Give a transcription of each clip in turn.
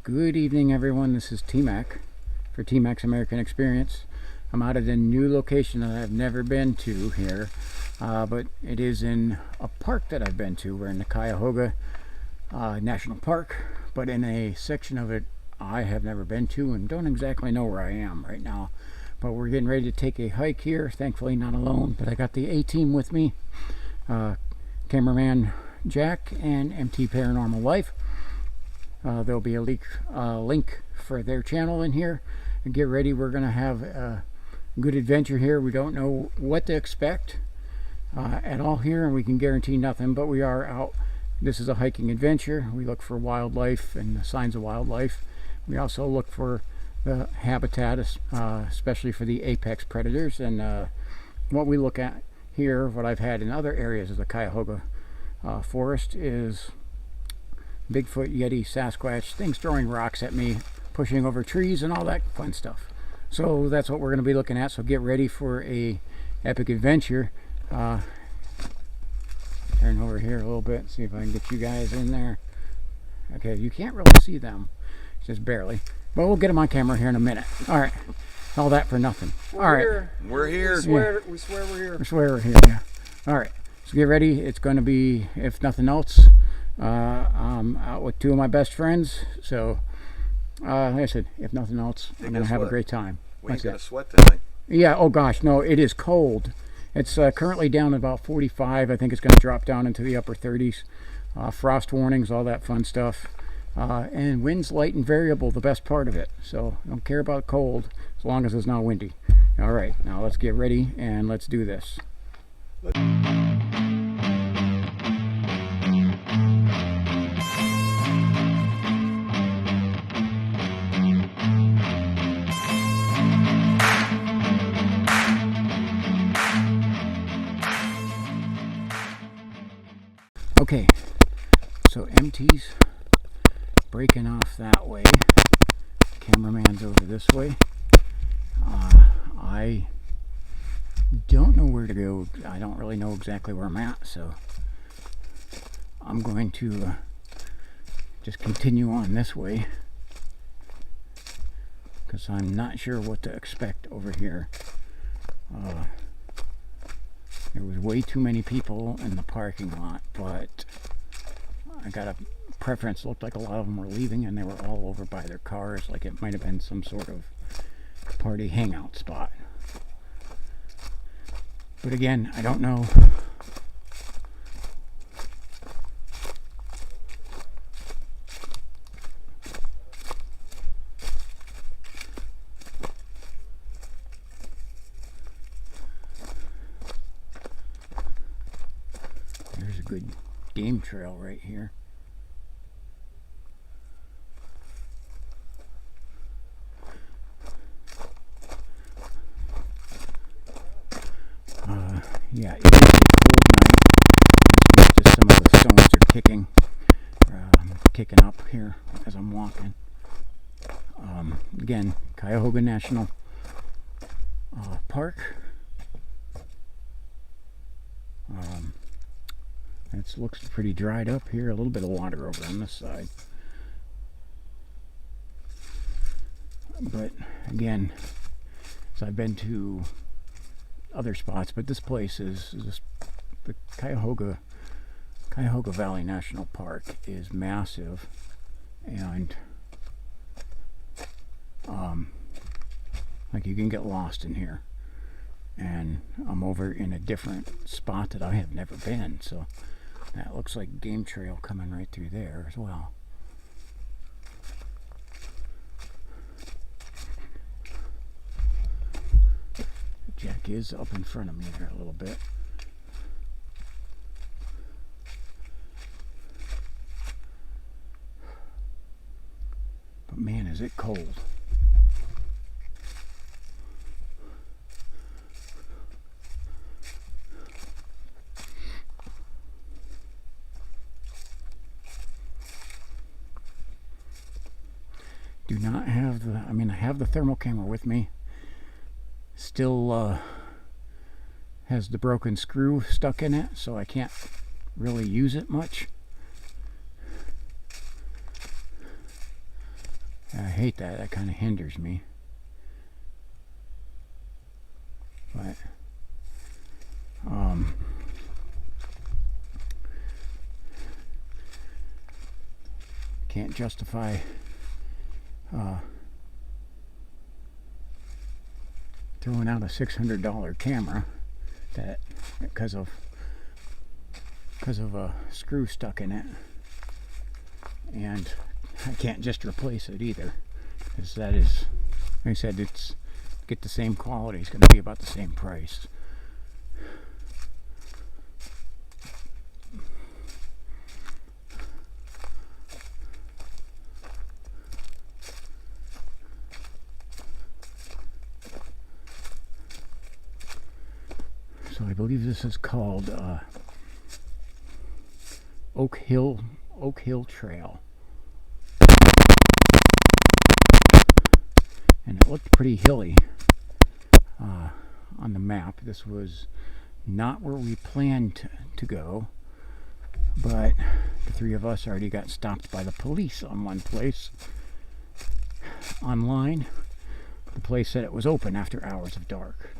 Good evening, everyone. This is T-Mac for T-Mac's American Experience. I'm out at a new location that I've never been to here, but it is in a park that I've been to. We're in the Cuyahoga National Park, but in a section of it I have never been to and don't exactly know where I am right now. But we're getting ready to take a hike here. Thankfully not alone, but I got the A-team with me. Cameraman Jack and MT Paranormal Life. There'll be a link for their channel in here. And get ready, we're going to have a good adventure here. We don't know what to expect at all here, and we can guarantee nothing, but we are out. This is a hiking adventure. We look for wildlife and the signs of wildlife. We also look for the habitat, especially for the apex predators. And what we look at here, what I've had in other areas of the Cuyahoga forest, is Bigfoot, Yeti, Sasquatch, things throwing rocks at me, pushing over trees and all that fun stuff. So that's what we're going to be looking at. So get ready for a epic adventure. Turn over here a little bit, see if I can get you guys in there. Okay, you can't really see them, just barely. But we'll get them on camera here in a minute. All right, all that for nothing. All right, we're here. We swear we're here. We swear we're here. Yeah. All right, so get ready. It's going to be, if nothing else, I'm out with two of my best friends. So, like I said, if nothing else, I'm going to have a great time. We ain't gonna sweat tonight. Yeah. Oh gosh, no, it is cold. It's currently down at about 45. I think it's going to drop down into the upper 30s. Frost warnings, all that fun stuff. And winds light and variable, the best part of it. So I don't care about cold as long as it's not windy. All right, now let's get ready and let's do this. Okay, so MT's breaking off that way. Cameraman's over this way. I don't know where to go. I don't really know exactly where I'm at, so I'm going to just continue on this way because I'm not sure what to expect over here. There was way too many people in the parking lot, but I got a preference. Looked like a lot of them were leaving and they were all over by their cars, like it might have been some sort of party hangout spot. But again, I don't know. There's a good game trail right here. Yeah, it is a cold night. Just some of the stones are kicking up here as I'm walking. Again, Cuyahoga National Park. It looks pretty dried up here. A little bit of water over on this side. But again, so I've been to other spots, but this place is the Cuyahoga Valley National Park is massive, and like you can get lost in here. And I'm over in a different spot that I have never been, so that looks like a game trail coming right through there as well. Jack is up in front of me there a little bit. But man, is it cold. Do not have the, I have the thermal camera with me. Still has the broken screw stuck in it, so I can't really use it much. I hate that. That kind of hinders me. But can't justify throwing out a $600 camera that because of a screw stuck in it, and I can't just replace it either, because that is, like I said, it's get the same quality, it's going to be about the same price. So I believe this is called Oak Hill Trail, and it looked pretty hilly on the map. This was not where we planned to go, but the three of us already got stopped by the police on one place. Online, the place said it was open after hours of dark.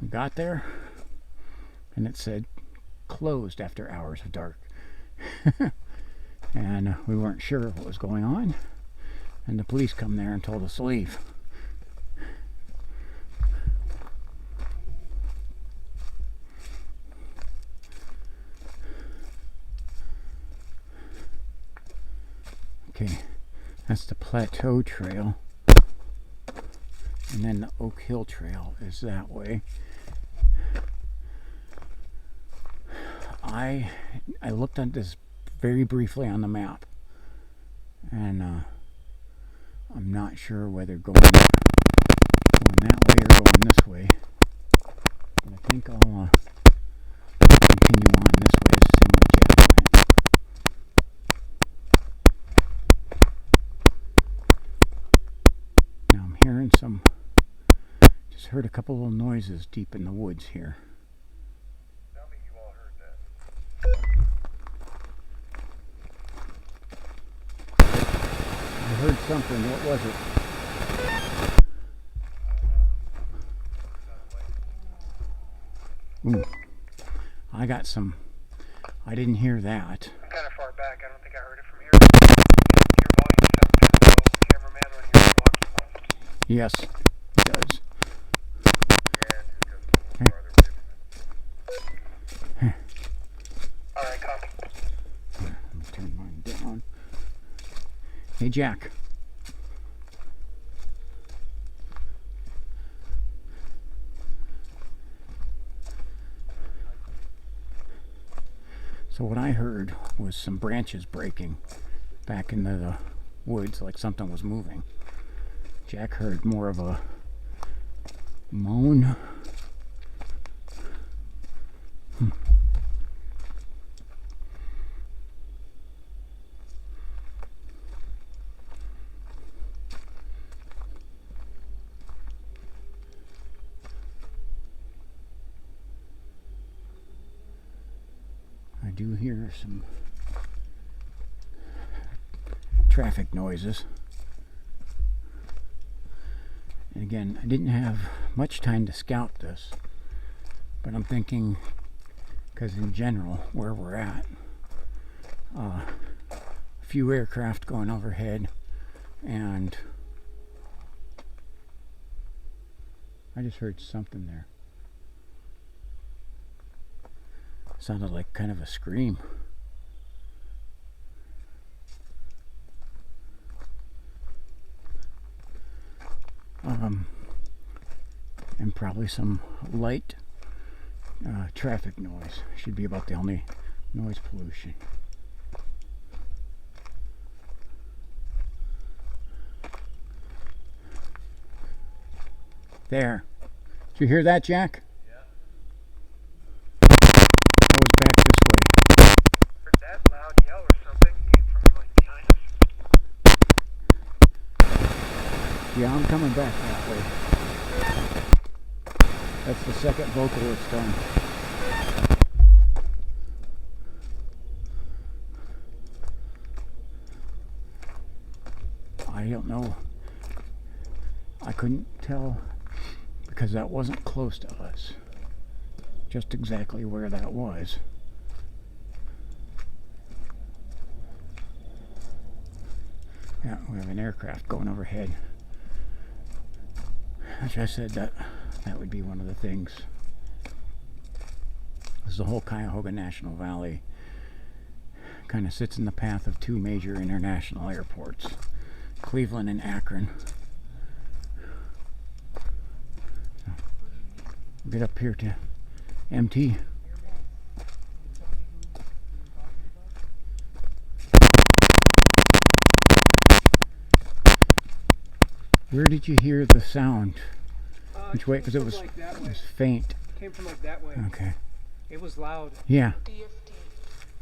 We got there, and it said closed after hours of dark. And we weren't sure what was going on, and the police come there and told us to leave. Okay, that's the Plateau Trail, and then the Oak Hill Trail is that way. I looked at this very briefly on the map, and I'm not sure whether going that way or going this way, but I think I'll continue on this way, the same way Jack went. Now I'm hearing just heard a couple little noises deep in the woods here. I heard something. What was it? Ooh. I got some. I didn't hear that. I'm kind of far back. I don't think I heard it from here. Your volume sounds kind of low. Cameraman, when you're watching. Yes, it does. Yeah, just go farther away. All right, copy. Let me turn mine down. Hey, Jack. So what I heard was some branches breaking back into the woods, like something was moving. Jack heard more of a moan. I do hear some traffic noises. And again, I didn't have much time to scout this, but I'm thinking, because in general, where we're at, a few aircraft going overhead, and I just heard something there. Sounded like kind of a scream. And probably some light traffic noise. Should be about the only noise pollution. There. Did you hear that, Jack? Back this way. Heard that loud yell or something. Came from like behind us. Yeah, I'm coming back that way. That's the second vocal it's done. I don't know. I couldn't tell because that wasn't close to us. Just exactly where that was. Yeah, we have an aircraft going overhead. As I said, that would be one of the things. This is the whole Cuyahoga National Valley. Kind of sits in the path of two major international airports, Cleveland and Akron. We'll get up here to MT. Where did you hear the sound? Which way? Because it was faint. It came from like that way. Okay. It was loud. Yeah.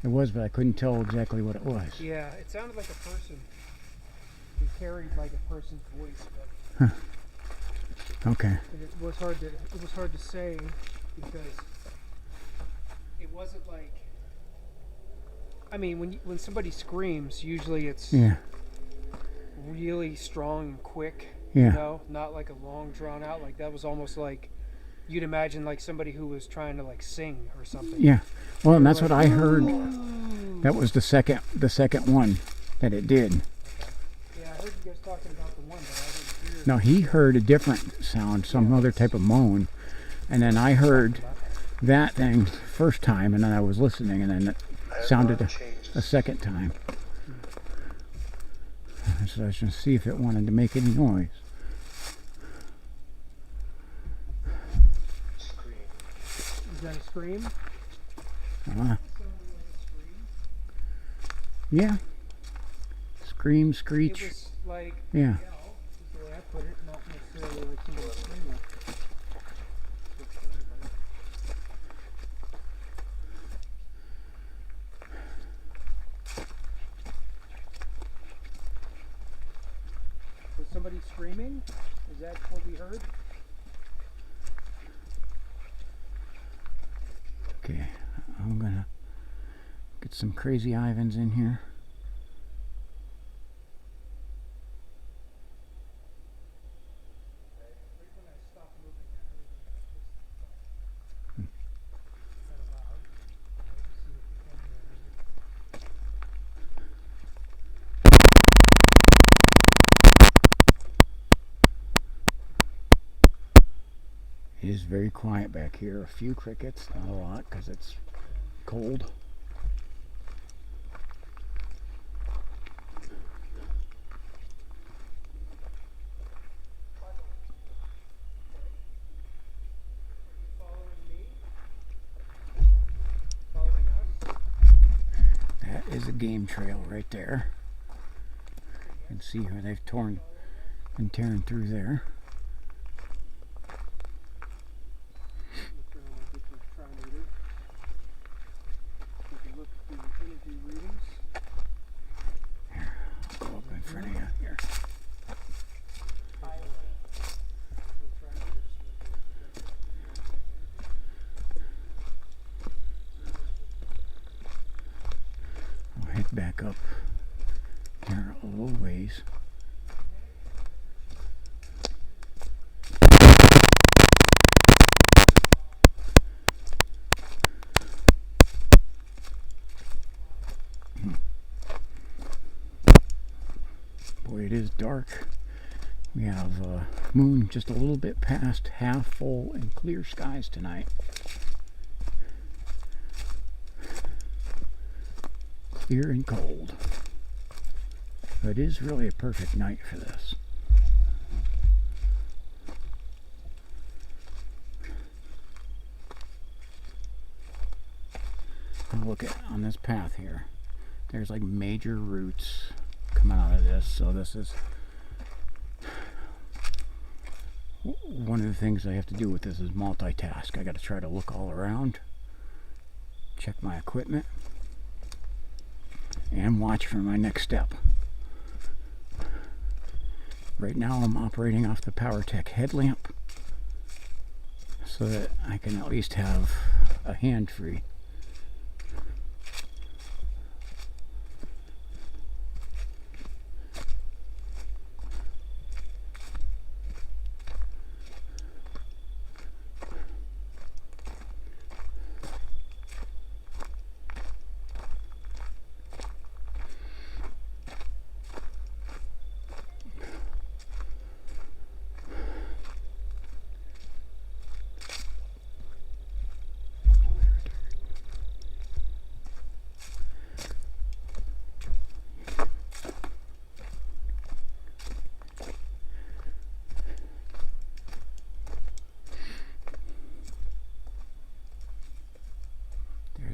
It was, but I couldn't tell exactly what it was. Yeah, it sounded like a person. It carried like a person's voice. But Okay. it was hard to say because it wasn't like. I mean, when somebody screams, usually it's really strong and quick. Yeah. You know, not like a long drawn out. Like that was almost like you'd imagine like somebody who was trying to like sing or something. Yeah. Well, and that's like, what I heard. Ooh. That was the second one that it did. Okay. Yeah, I heard you guys talking about the one, but I didn't hear. No, he heard a different sound, some other type of moan, and then I heard that thing first time, and then I was listening, and then it sounded a second time. So I was going to see if it wanted to make any noise. Is that a scream? Yeah. Scream, screech. It was like, yeah. yell, is the way I put it, not necessarily like somebody screaming. Was somebody screaming? Is that what we heard? Okay, I'm gonna get some crazy Ivans in here. It is very quiet back here. A few crickets, not a lot because it's cold. Following us? That is a game trail right there. You can see where they've been tearing through there. Go up in front of you here. I'll head back up there a little ways. Boy, it is dark. We have moon just a little bit past half full and clear skies tonight. Clear and cold. But it is really a perfect night for this. Now look at on this path here. There's like major roots coming out of this, so this is one of the things I have to do with this is multitask. I got to try to look all around, check my equipment, and watch for my next step. Right now I'm operating off the PowerTech headlamp so that I can at least have a hand free.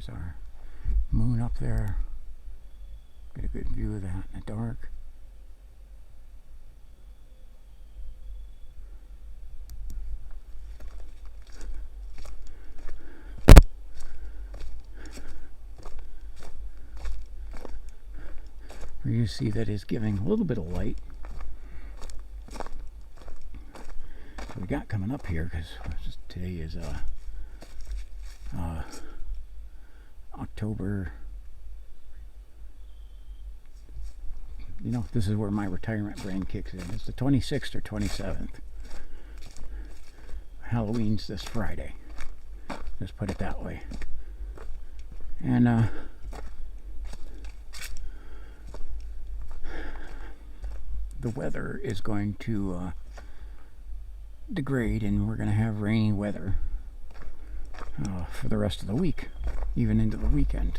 There's our moon up there. Get a good view of that in the dark. You see that is giving a little bit of light. So we got coming up here, because today is October. You know, this is where my retirement brain kicks in. It's the 26th or 27th. Halloween's this Friday. Just put it that way. And the weather is going to degrade, and we're going to have rainy weather for the rest of the week, even into the weekend.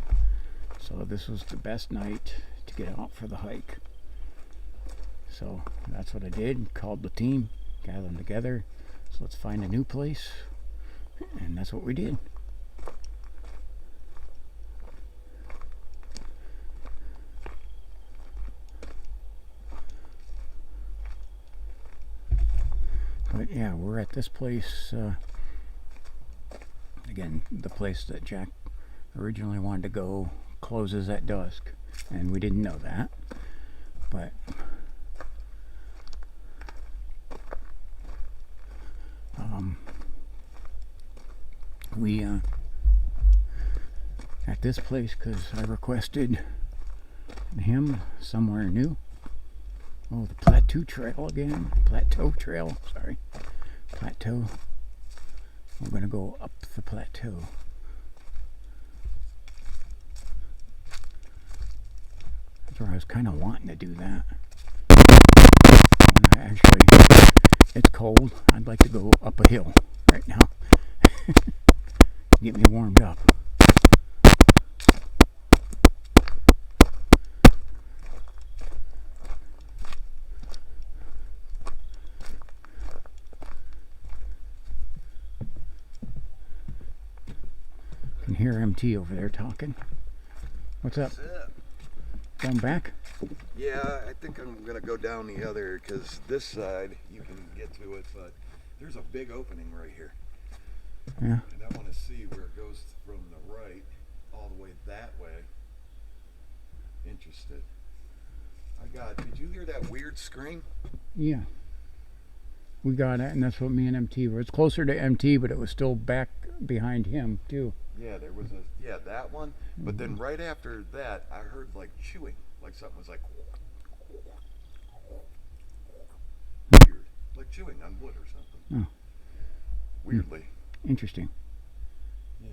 So this was the best night to get out for the hike. So that's what I did. Called the team, gathered them together. So let's find a new place, and that's what we did. But yeah, we're at this place, again, the place that Jack originally wanted to go closes at dusk, and we didn't know that, but we at this place, because I requested him somewhere new. Oh, the Plateau Trail again. Plateau Trail, sorry. Plateau. We're going to go up the plateau. That's where I was kind of wanting to do that. Actually, it's cold. I'd like to go up a hill right now. Get me warmed up. Can hear MT over there talking. What's up? Going back? Yeah, I think I'm gonna go down the other, because this side you can get to it, but there's a big opening right here. Yeah. And I want to see where it goes from the right all the way that way. Interested. Did you hear that weird scream? Yeah. We got it, and that's what me and MT were. It's closer to MT, but it was still back behind him too. Yeah, there was that one. But then right after that, I heard like chewing, like something was like weird, like chewing on wood or something. Oh. Weirdly. Interesting. Yeah.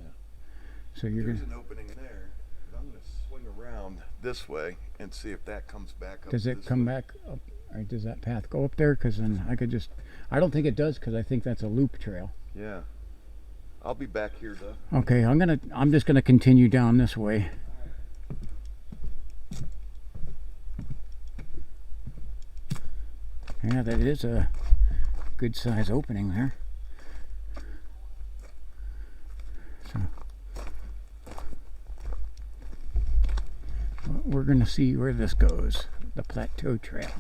So There's an opening there. But I'm gonna swing around this way and see if that comes back up. Does it come back up, or does that path go up there? Because then I could just. I don't think it does, because I think that's a loop trail. Yeah. I'll be back here though. Okay, I'm just gonna continue down this way. Yeah, that is a good size opening there. So we're gonna see where this goes. The Plateau Trail.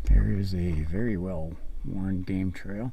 There is a very well worn game trail.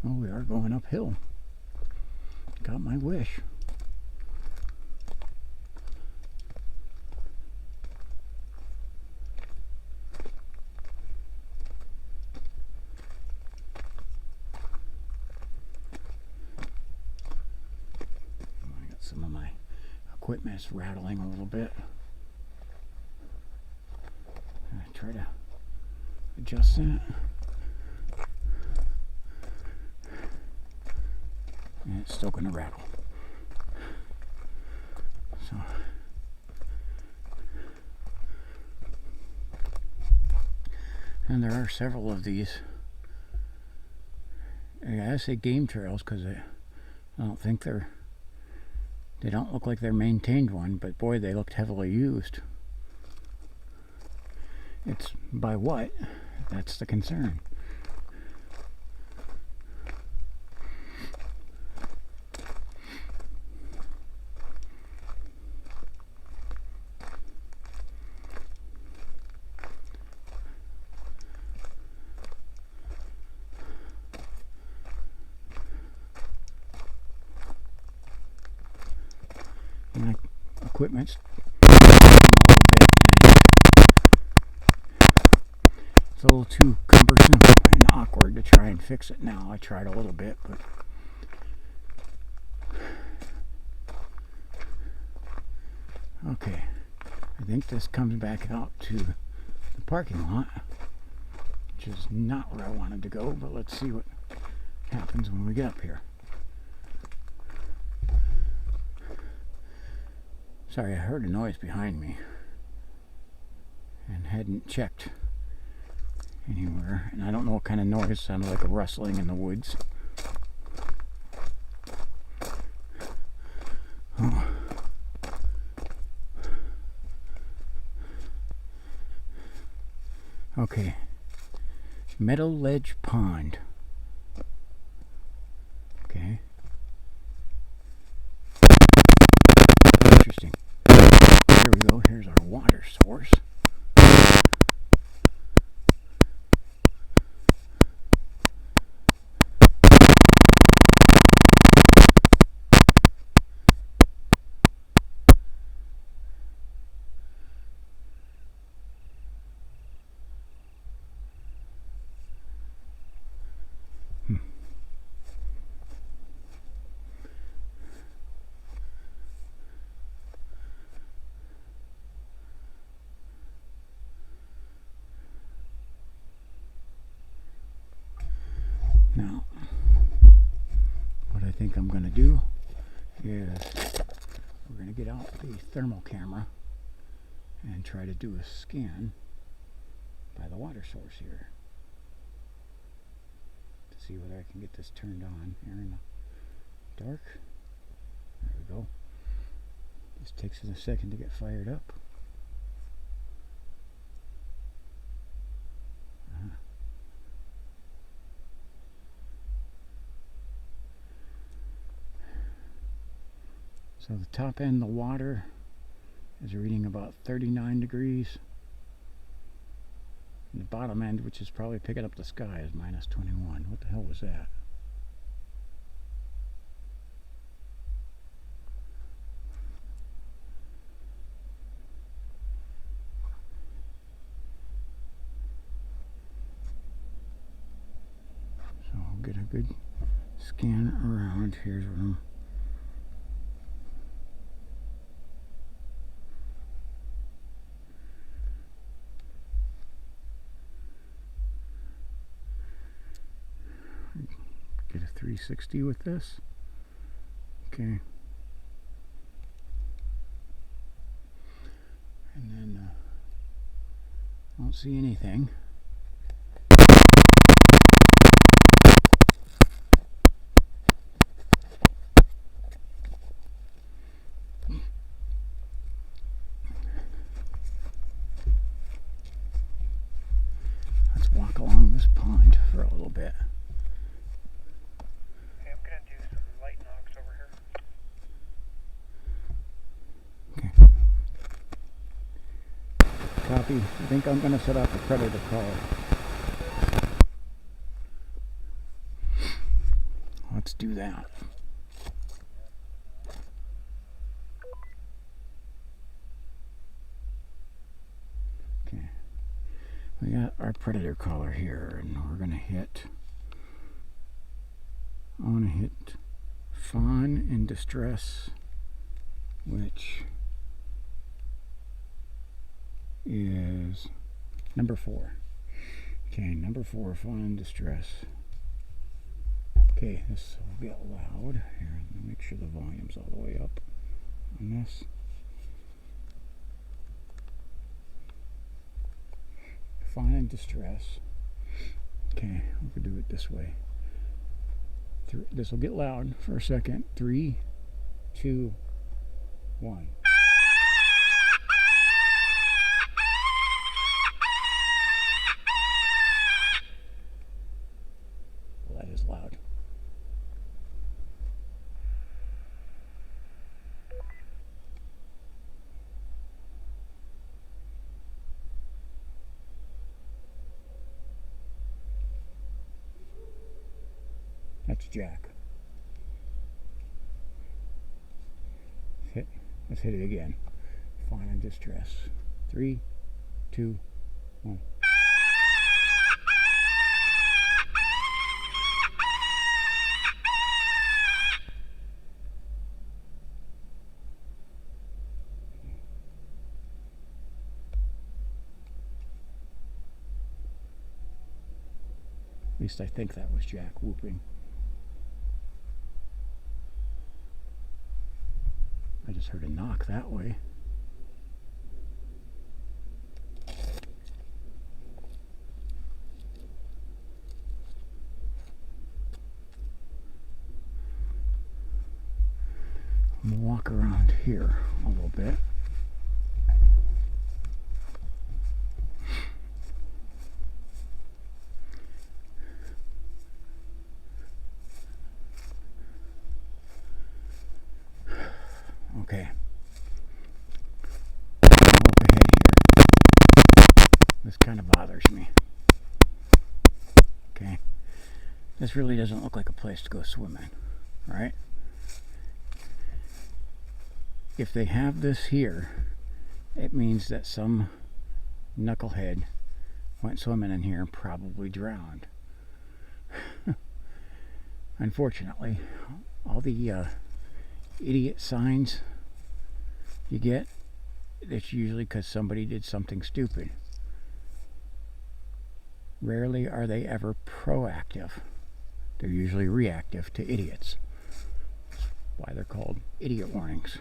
Oh, we are going uphill. Got my wish. some of my equipment is rattling a little bit. I try to adjust that. And it's still going to rattle. So and there are several of these. I say game trails because I don't think they don't look like they're maintained one, but boy, they looked heavily used. It's by what? That's the concern. My equipment's a little bit, and it's a little too cumbersome and awkward to try and fix it now. I tried a little bit, but okay, I think this comes back out to the parking lot, which is not where I wanted to go, but let's see what happens when we get up here. Sorry, I heard a noise behind me and hadn't checked anywhere, and I don't know what kind of noise. It sounded like a rustling in the woods. Oh. Okay, Meadow Ledge Pond. Okay. Interesting. Here we go. Here's our water source. Now, what I think I'm going to do is we're going to get out the thermal camera and try to do a scan by the water source here to see whether I can get this turned on here in the dark. There we go. This takes us a second to get fired up. So the top end, the water is reading about 39 degrees. And the bottom end, which is probably picking up the sky, is minus 21. What the hell was that? So I'll get a good scan around. Here's what I'm. Get a 360 with this. Okay. And then I don't see anything. Let's walk along this pond for a little bit. Copy. I think I'm going to set off a predator collar. Let's do that. Okay. We got our predator collar here, and we're going to hit. I want to hit fawn in distress which is number 4. Okay, number 4, fun and distress. Okay, this will get loud. Here, let me make sure the volume's all the way up on this. Fun and distress. Okay, we could do it this way. This will get loud for a second. 3, 2, 1. Well, that is loud. That's Jack. Let's hit it again. Fun and distress. 3, 2, 1. At least I think that was Jack whooping. I just heard a knock that way. I'm gonna walk around here a little bit. Okay. Up ahead here. This kind of bothers me. Okay. This really doesn't look like a place to go swimming, right? If they have this here, it means that some knucklehead went swimming in here and probably drowned. Unfortunately, all the idiot signs you get, it's usually because somebody did something stupid. Rarely are they ever proactive. They're usually reactive to idiots. That's why they're called idiot warnings.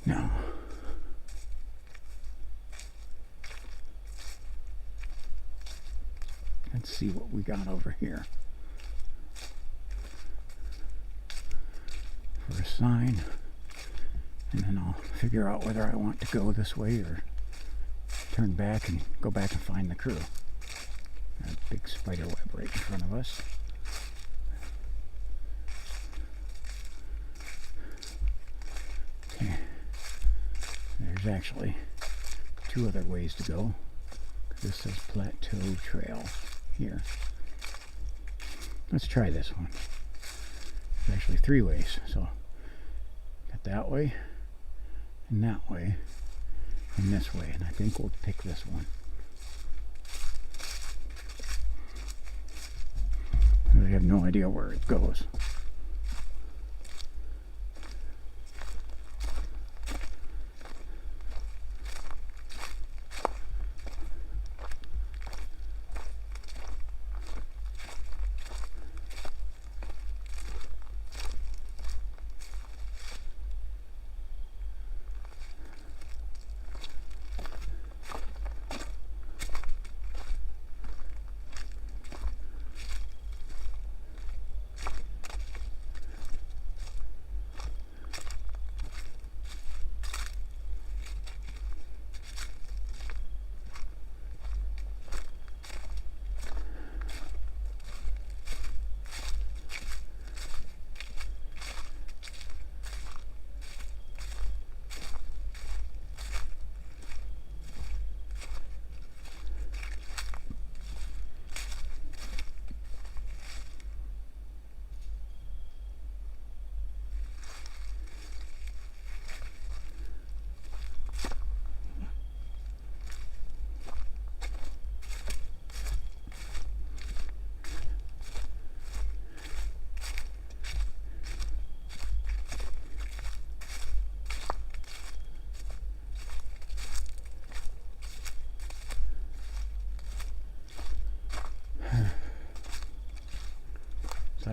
No. Let's see what we got over here. For a sign. And then I'll figure out whether I want to go this way or turn back and go back and find the crew. Got a big spider web right in front of us. Okay. There's actually 2 other ways to go. This says Plateau Trail here. Let's try this one. There's actually 3 ways. So, got that way, and that way, and this way. And I think we'll pick this one. I have no idea where it goes.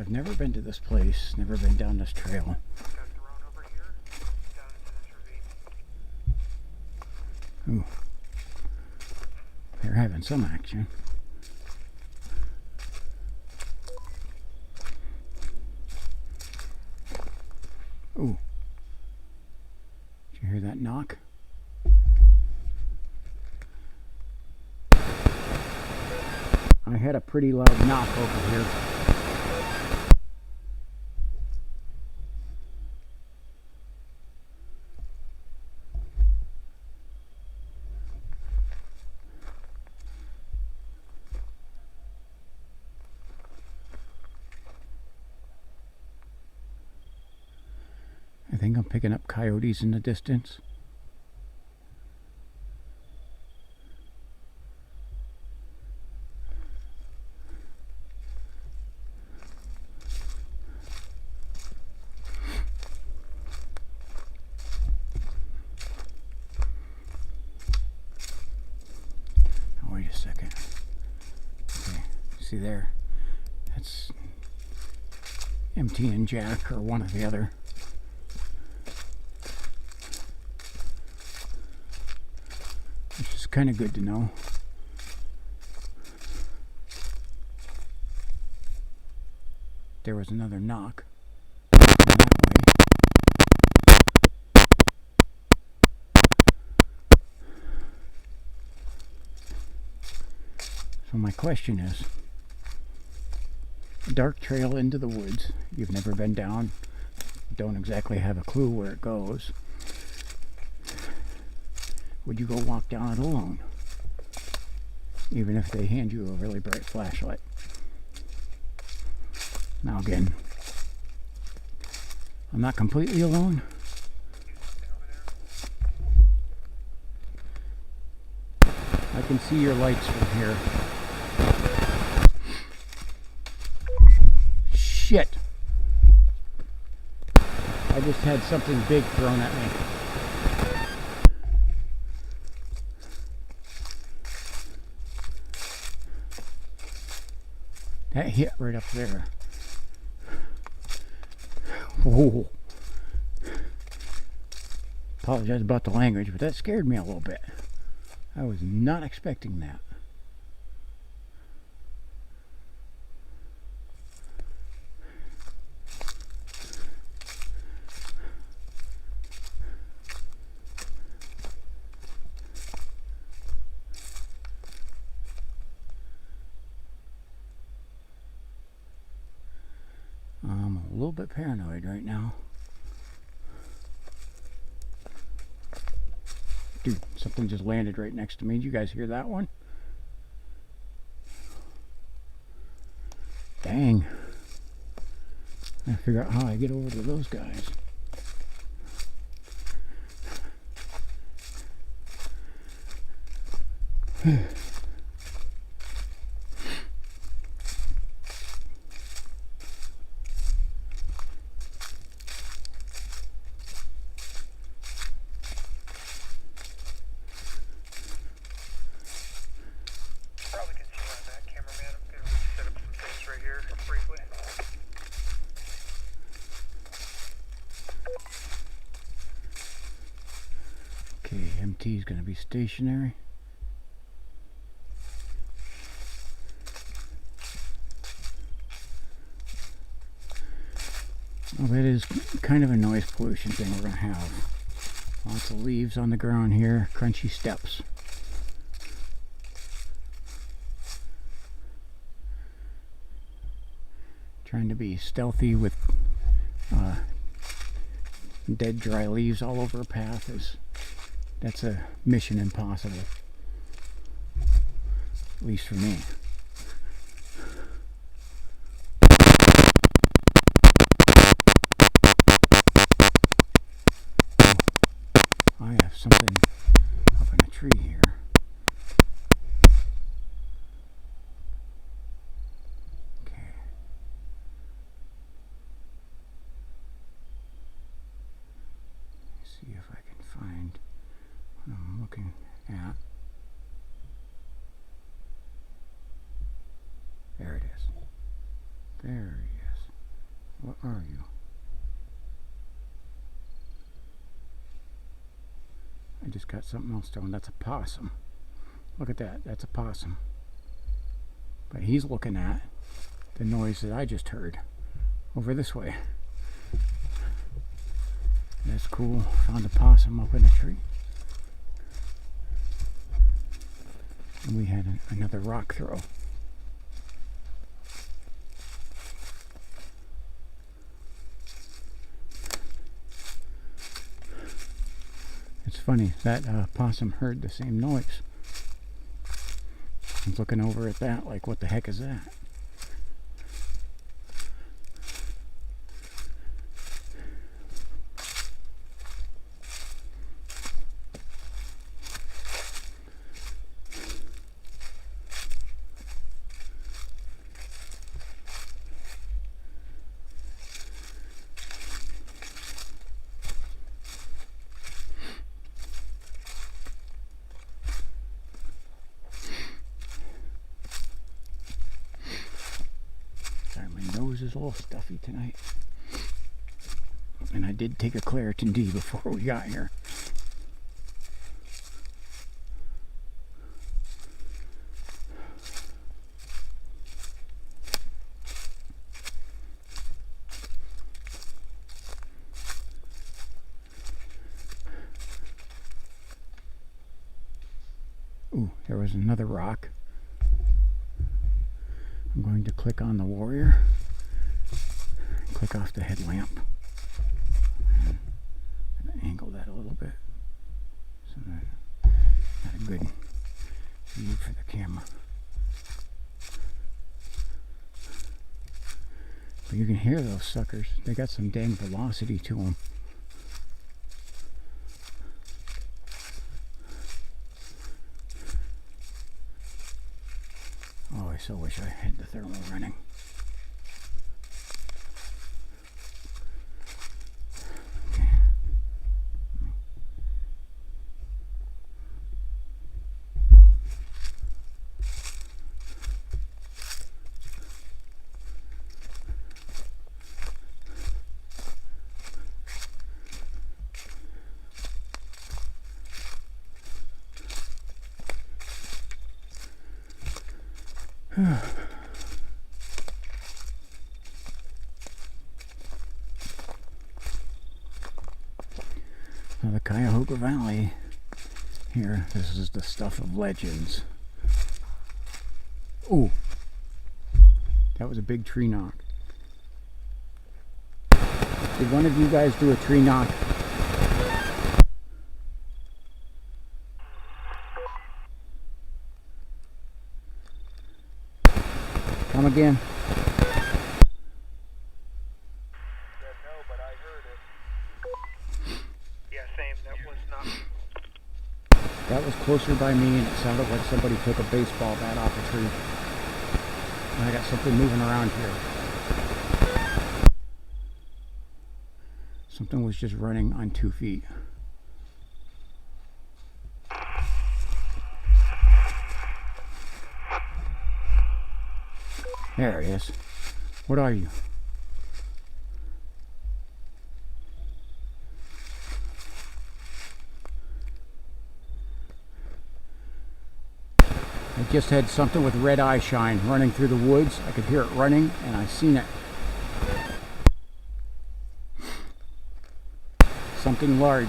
I've never been to this place, never been down this trail. Ooh. They're having some action. Ooh. Did you hear that knock? I had a pretty loud knock over here. I think I'm picking up coyotes in the distance. Oh, wait a second. Okay, see there? That's MT and Jack, or one or the other. Which is kind of good to know. There was another knock that way. So my question is, a dark trail into the woods, you've never been down, don't exactly have a clue where it goes. Would you go walk down it alone? Even if they hand you a really bright flashlight. Now again, I'm not completely alone. I can see your lights from here. Shit! I just had something big thrown at me. That hit right up there. Whoa. Apologize about the language, but that scared me a little bit. I was not expecting that. I'm a little bit paranoid right now. Dude, something just landed right next to me. Did you guys hear that one? Dang. I gotta figure out how I get over to those guys. Okay, MT is going to be stationary. Well, that is kind of a noise pollution thing we're going to have. Lots of leaves on the ground here, crunchy steps. Trying to be stealthy with dead dry leaves all over a path that's a mission impossible, at least for me. I have something up in a tree here. Okay. See if I can find what I'm looking at. There it is. There he is. Where are you? I just got something else doing. That's a possum. Look at that. That's a possum. But he's looking at the noise that I just heard over this way. That's cool. Found a possum up in a tree. And we had another rock throw. It's funny, that possum heard the same noise. I was looking over at that like, what the heck is that? Is a little stuffy tonight, and I did take a Claritin D before we got here. Ooh, there was another rock. I'm going to click on the warrior. Click off the headlamp. I'm going to angle that a little bit so that not a good view for the camera. But you can hear those suckers. They got some dang velocity to them. Oh, I so wish I had the thermal running. Now the Cuyahoga Valley here, this is the stuff of legends. Ooh, that was a big tree knock. Did one of you guys do a tree knock? Come again. No, but I heard it. Yeah, same. That was not. That was closer by me, and it sounded like somebody took a baseball bat off a tree. And I got something moving around here. Something was just running on 2 feet. There it is. What are you? I just had something with red eye shine running through the woods. I could hear it running, and I seen it. Something large.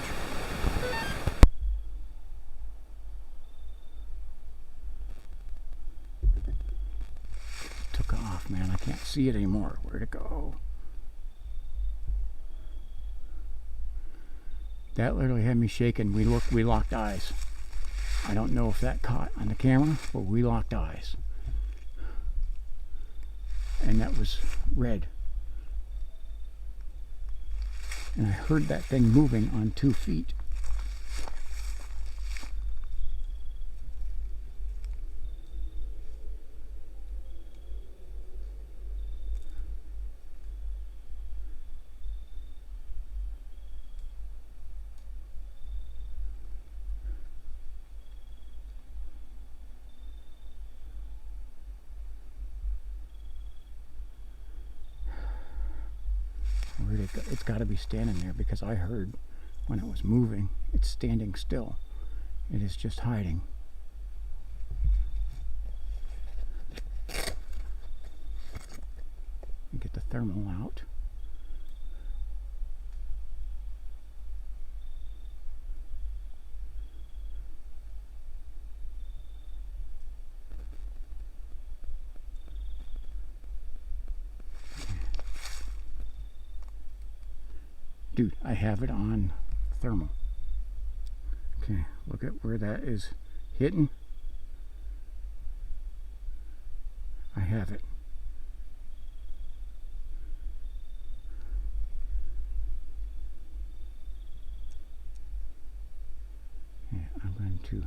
Took off, man. I can't see it anymore. Where'd it go? That literally had me shaking. We locked eyes. I don't know if that caught on the camera, but we locked eyes. And that was red. And I heard that thing moving on 2 feet. It's got to be standing there because I heard when it was moving. It's standing still. It is just hiding. Get the thermal out. Dude, I have it on thermal. Okay, look at where that is hitting. I have it. Yeah, I'm going to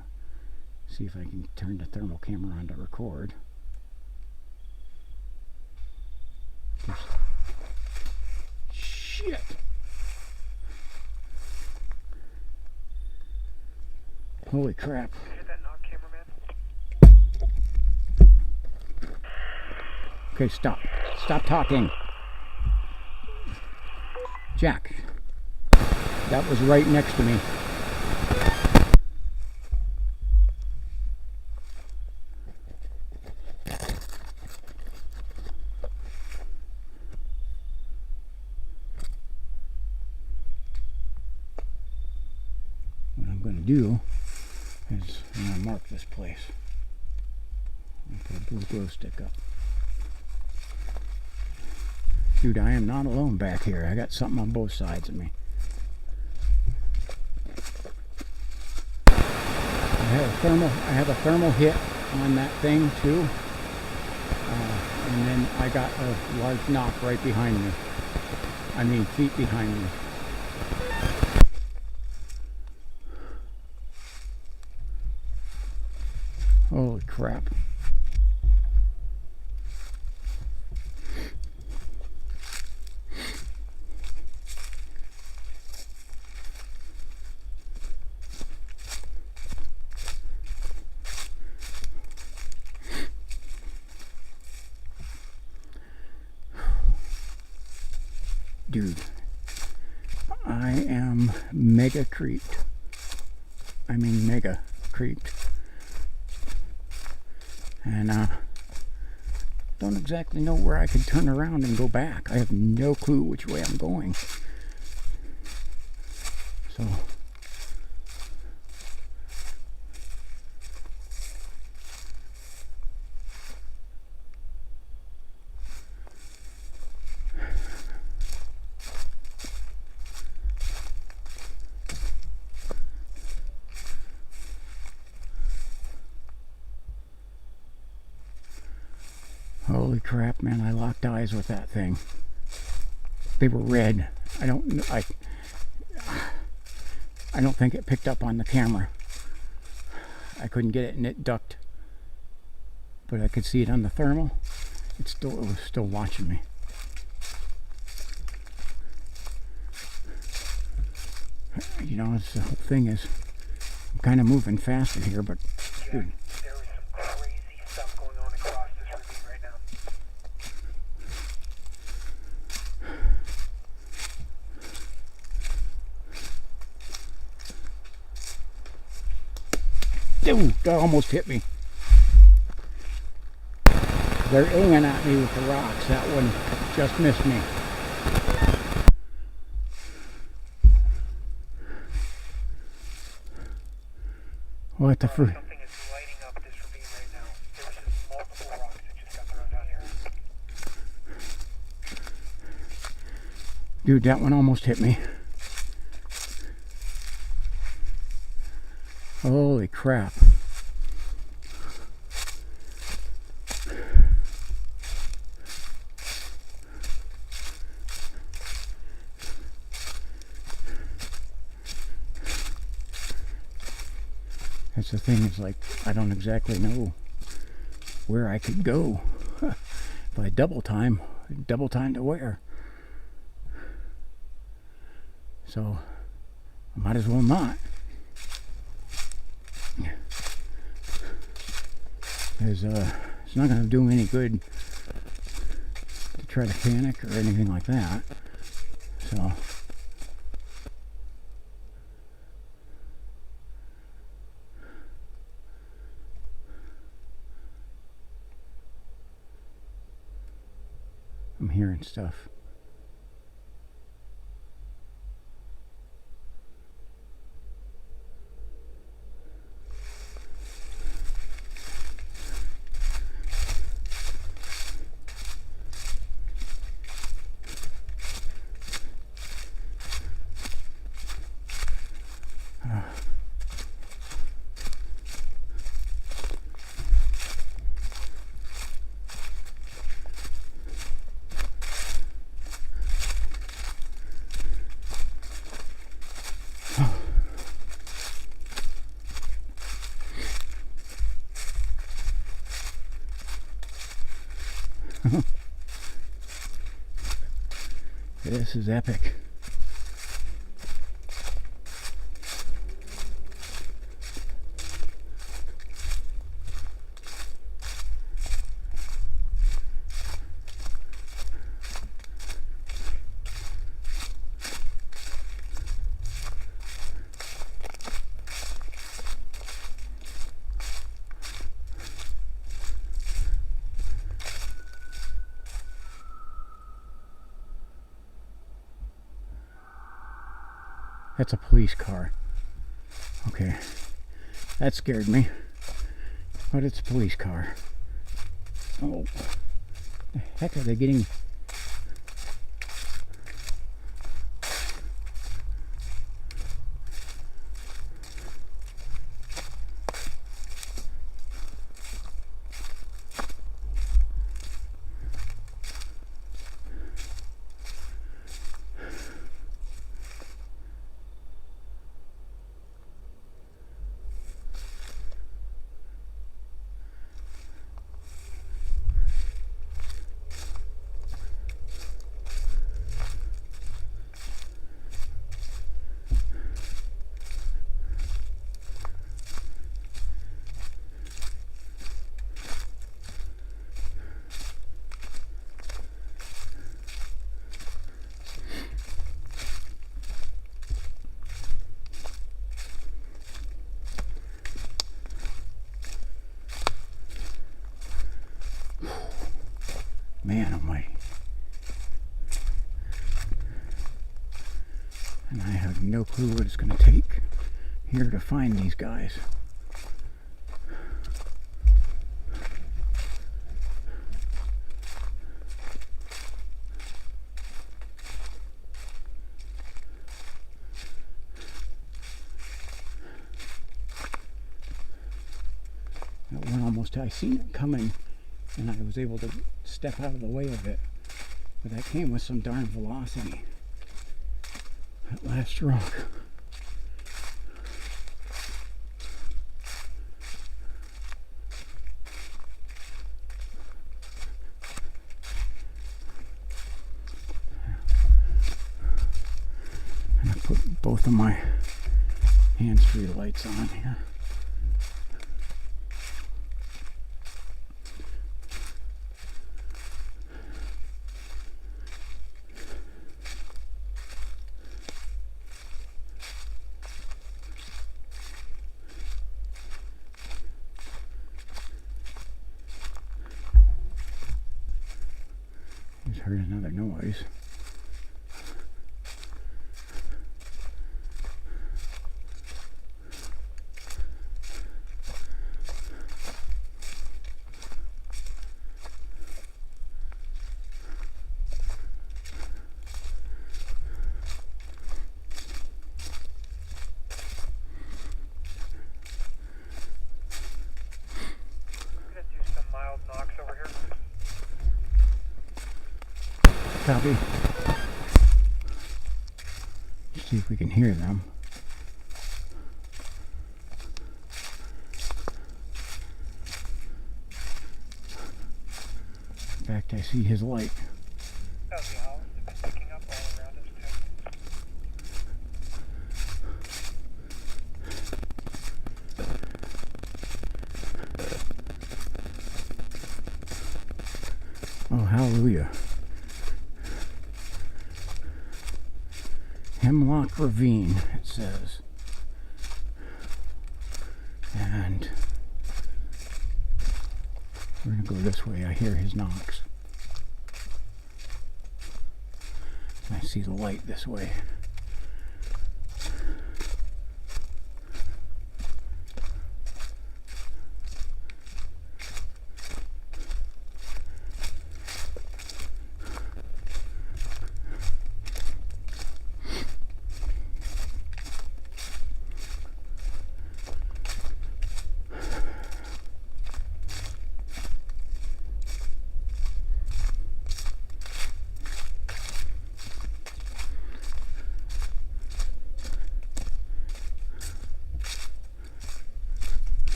see if I can turn the thermal camera on to record. Shit! Holy crap. Hit that knock, cameraman. Okay, stop. Stop talking. Jack. That was right next to me. What I'm going to do is I'm going to mark this place. I'm going to put a blue glow stick up. Dude, I am not alone back here. I got something on both sides of me. I have a thermal hit on that thing too. And then I got a large knock right behind me. I mean feet behind me. Holy crap. Dude, I am mega creeped. I mean mega creeped. And don't exactly know where I could turn around and go back. I have no clue which way I'm going. So holy crap, man, I locked eyes with that thing. They were red. I don't think it picked up on the camera. I couldn't get it and it ducked. But I could see it on the thermal. It was still watching me. You know, the whole thing is I'm kind of moving faster here, but dude. Dude, that almost hit me. They're aiming at me with the rocks. That one just missed me. What the frick? Something is lighting up this ravine right now. There's just multiple rocks that just got thrown down here. Dude, that one almost hit me. Holy crap. That's the thing, it's like I don't exactly know where I could go. If I double time to where? So I might as well not. Because it's not going to do me any good to try to panic or anything like that. So I'm hearing stuff. This is epic. That's a police car. Okay, that scared me. But it's a police car. Oh, the heck are they getting? Man almighty. And I have no clue what it's going to take here to find these guys. That one almost, I seen it coming and I was able to step out of the way of it, but that came with some darn velocity. That last rock. And I put both of my hands-free lights on here. Just heard another noise. Copy. See if we can hear them. In fact, I see his light. Oh, hallelujah. Hemlock Ravine, it says. And we're going to go this way. I hear his knocks. I see the light this way.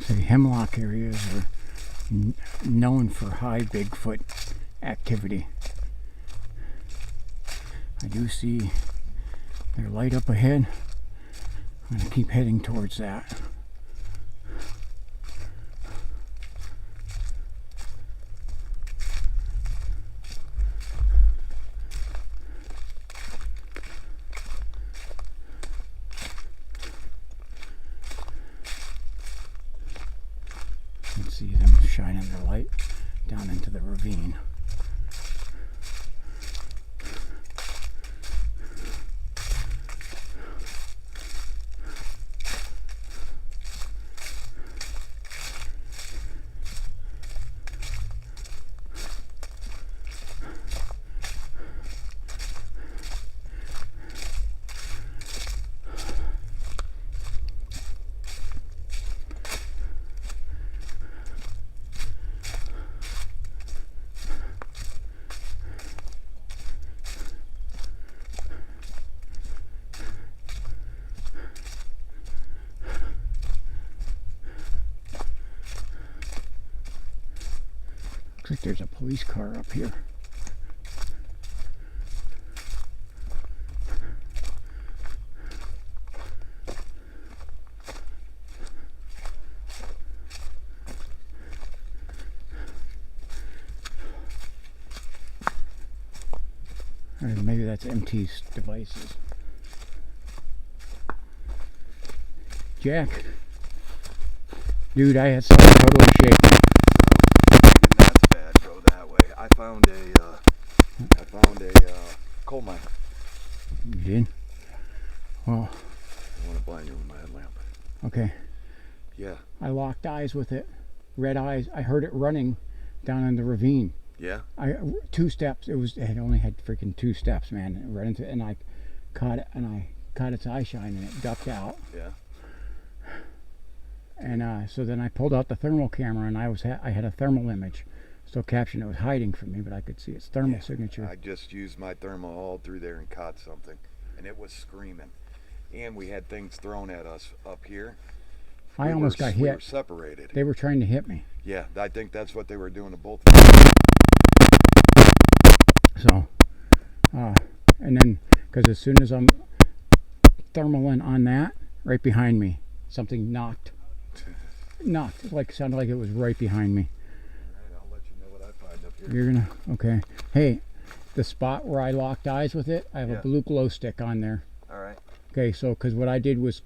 The hemlock areas are known for high Bigfoot activity. I do see their light up ahead. I'm going to keep heading towards that. See them shining their light down into the ravine. Looks like there's a police car up here. Or maybe that's MT's devices. Jack. Dude, I had something totally shaken. That's bad. Go that way. I found a coal mine. You did? Well. I want to blind you with my headlamp. Okay. Yeah. I locked eyes with it. Red eyes. I heard it running down in the ravine. Yeah. 2 steps. It had only had freaking 2 steps, man. Right into it, and I caught it, and I caught its eye shine, and it ducked out. Yeah. And so then I pulled out the thermal camera, and I had a thermal image, still captioned. It was hiding from me, but I could see its thermal signature. I just used my thermal all through there and caught something, and it was screaming. And we had things thrown at us up here. I almost got hit. We were separated. They were trying to hit me. Yeah, I think that's what they were doing to both of us. So, and then, because as soon as I'm thermaling on that, right behind me, something knocked, like sounded like it was right behind me. Alright, I'll let you know what I find up here. You're gonna, okay. Hey, the spot where I locked eyes with it, I have a blue glow stick on there. Alright. Okay, so, because what I did was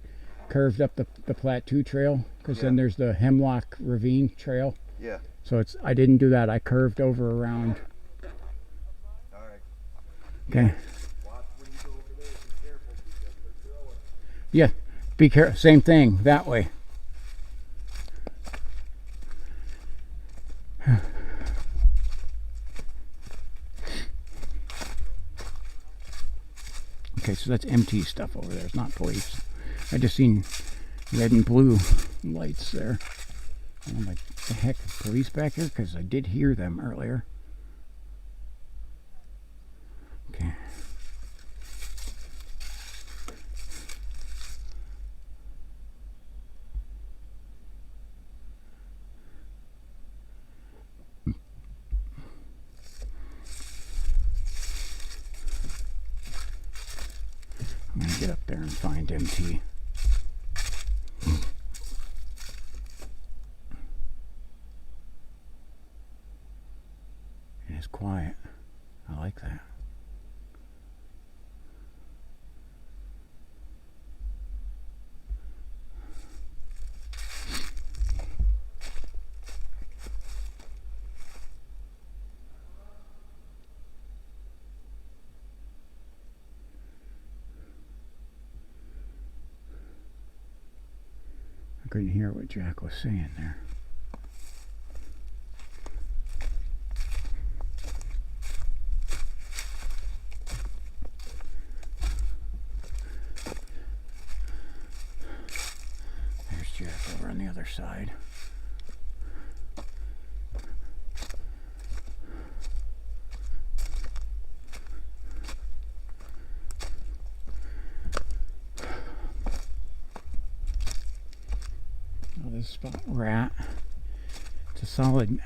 curved up the Plateau Trail, because then there's the Hemlock Ravine Trail. Yeah. So I didn't do that. I curved over around. Alright. Okay. Watch when you go over there. Be careful because they're throwing. Yeah, be careful. Same thing, that way. Okay, so that's MT stuff over there. It's not police. I just seen red and blue lights there. And I'm like, the heck, police back here? Because I did hear them earlier. Okay. I'm going to get up there and find MT. couldn't hear what Jack was saying there. There's Jack over on the other side. This spot we're at, it's a solid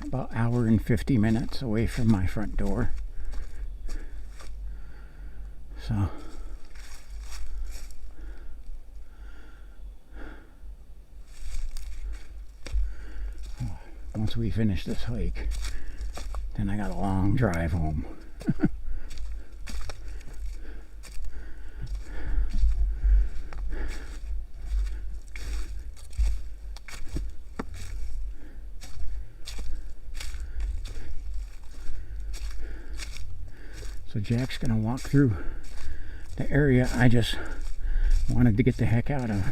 about hour and 50 minutes away from my front door. So once we finish this hike, then I got a long drive home. So Jack's gonna walk through the area I just wanted to get the heck out of.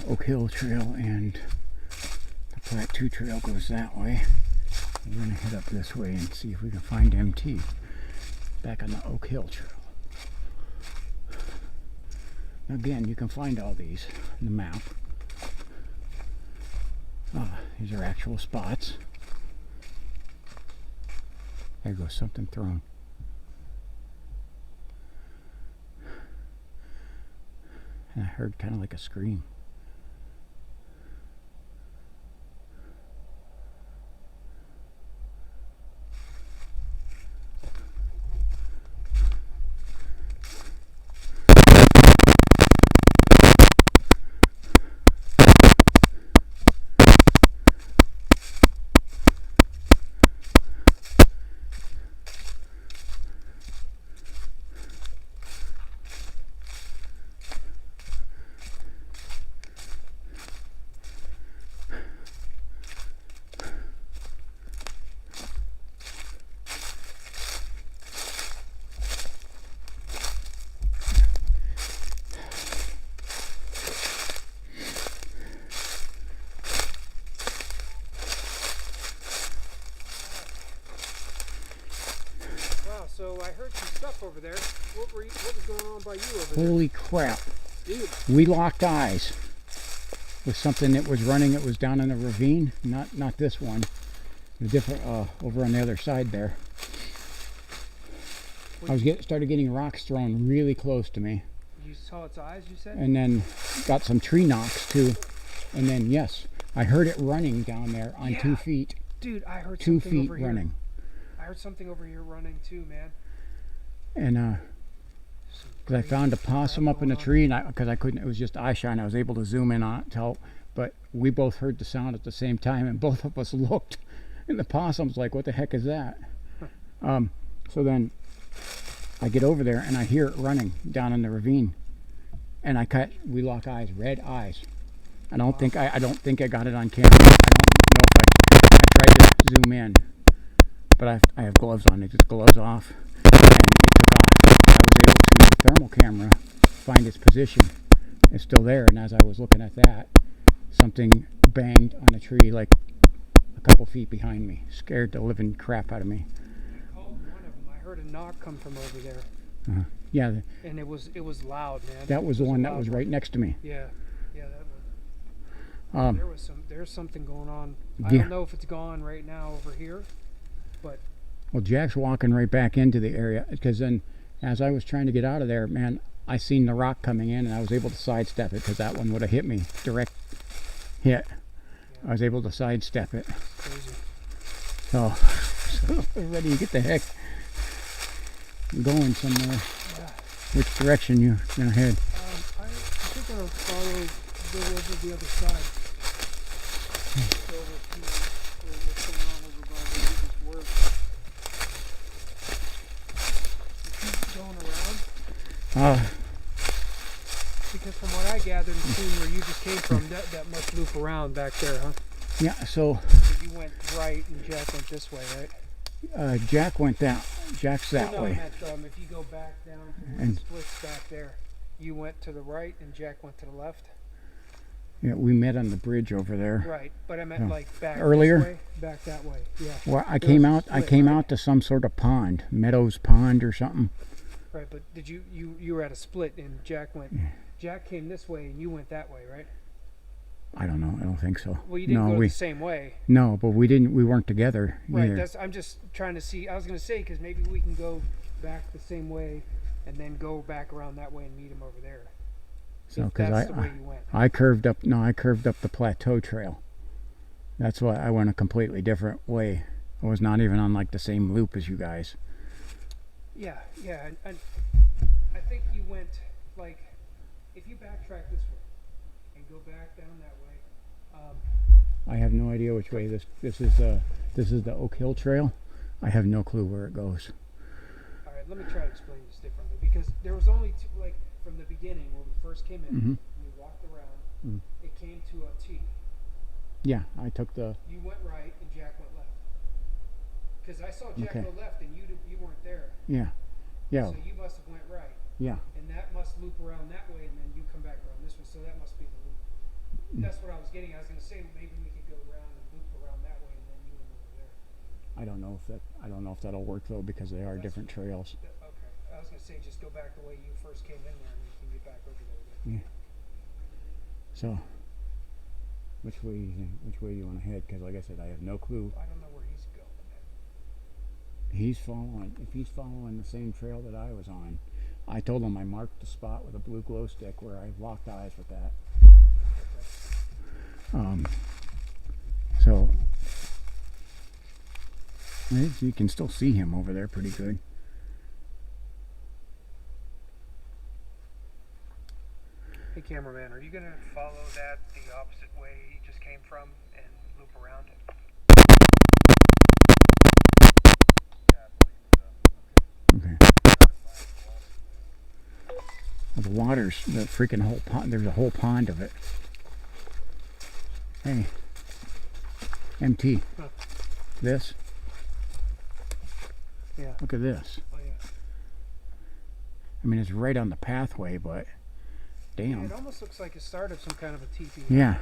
Oak Hill Trail and the Plateau Trail goes that way. We're going to head up this way and see if we can find MT back on the Oak Hill Trail. Again, you can find all these in the map. These are actual spots. There goes something thrown. And I heard kind of like a scream. So I heard some stuff over there. What was going on by you over there? Holy crap. Dude. We locked eyes with something that was running. It was down in a ravine. Not this one. The different over on the other side there. I was started getting rocks thrown really close to me. You saw its eyes, you said? And then got some tree knocks too. And then yes, I heard it running down there on 2 feet. Dude, I heard 2 something feet over here. running. I heard something over here running too, man. And because I found a possum up in a tree, and because I couldn't, it was just eye shine. I was able to zoom in on it to help, but we both heard the sound at the same time, and both of us looked, and the possum's like, "What the heck is that?" So then I get over there and I hear it running down in the ravine, and we lock eyes, red eyes. I don't think I got it on camera. I don't know if I tried to zoom in, but I have gloves on. I took the gloves off, and it took off. I was able to, with the thermal camera, find its position. It's still there, and as I was looking at that, something banged on a tree like a couple feet behind me. Scared the living crap out of me. I called one of them. I heard a knock come from over there. Yeah. And it was loud, man. That was the one that was right next to me. Yeah, that one. There's something going on. I don't know if it's gone right now over here, but. Well, Jack's walking right back into the area, because then as I was trying to get out of there, man, I seen the rock coming in and I was able to sidestep it, because that one would have hit me, direct hit. Yeah. I was able to sidestep it. Crazy. So we're ready to get the heck going somewhere. Yeah. Which direction you're going to head? I think I'm going to go over the other side. Go over to what's going on over by where we just were. You keep going around? because from what I gathered and seen where you just came from, that must loop around back there, huh? Yeah, so You went right and Jack went this way, right? Jack's that no, way. I meant, if you go back down to where And- it splits back there, you went to the right and Jack went to the left. Yeah, we met on the bridge over there. Right, but I meant Oh. like back Earlier? this way, back that way. Yeah. Well, I There came was a out. I split, came right? out to some sort of pond, Meadows Pond or something. Right, but did you were at a split and Jack came this way and you went that way, right? I don't know. I don't think so. Well, you didn't no, go we the same way. no, but we didn't. We weren't together Right. either. I'm just trying to see. I was gonna say because maybe we can go back the same way and then go back around that way and meet him over there. So, If because that's the way you went. I curved up. No, I curved up the plateau trail. That's why I went a completely different way. I was not even on like the same loop as you guys. Yeah, and I think you went like if you backtrack this way and go back down that way. I have no idea which way this is. This is the Oak Hill Trail. I have no clue where it goes. All right, let me try to explain this differently because there was only two, like from the beginning when we first came in, Mhm. we walked around. Mm. It came to a T. Yeah, I took the. You went right and Jack went left. Because I saw Jack Okay. go left and you weren't there. Yeah, yeah, So you must have went right, yeah. and that must loop around that way, and then you come back around this way. So that must be the loop. That's what I was getting. I was going to say maybe we could go around and loop around that way, and then you and over there. I don't know if that'll work though because they are different trails. Okay. I was going to say just go back the way you first came in there, and you can get back over there. Again. So, which way do you want to head? Because like I said, I have no clue. I don't know where he's going. If he's following the same trail that I was on, I told him I marked the spot with a blue glow stick where I locked eyes with that. So you can still see him over there pretty good. Hey, cameraman, are you going to follow that the opposite way he just came from and loop around it? Okay. Well, the water's the freaking whole pond. There's a whole pond of it. Hey, MT. Huh. This. Yeah. Look at this. Oh, yeah. I mean, it's right on the pathway, but Yeah, damn. it almost looks like a start of some kind of a teepee. Yeah.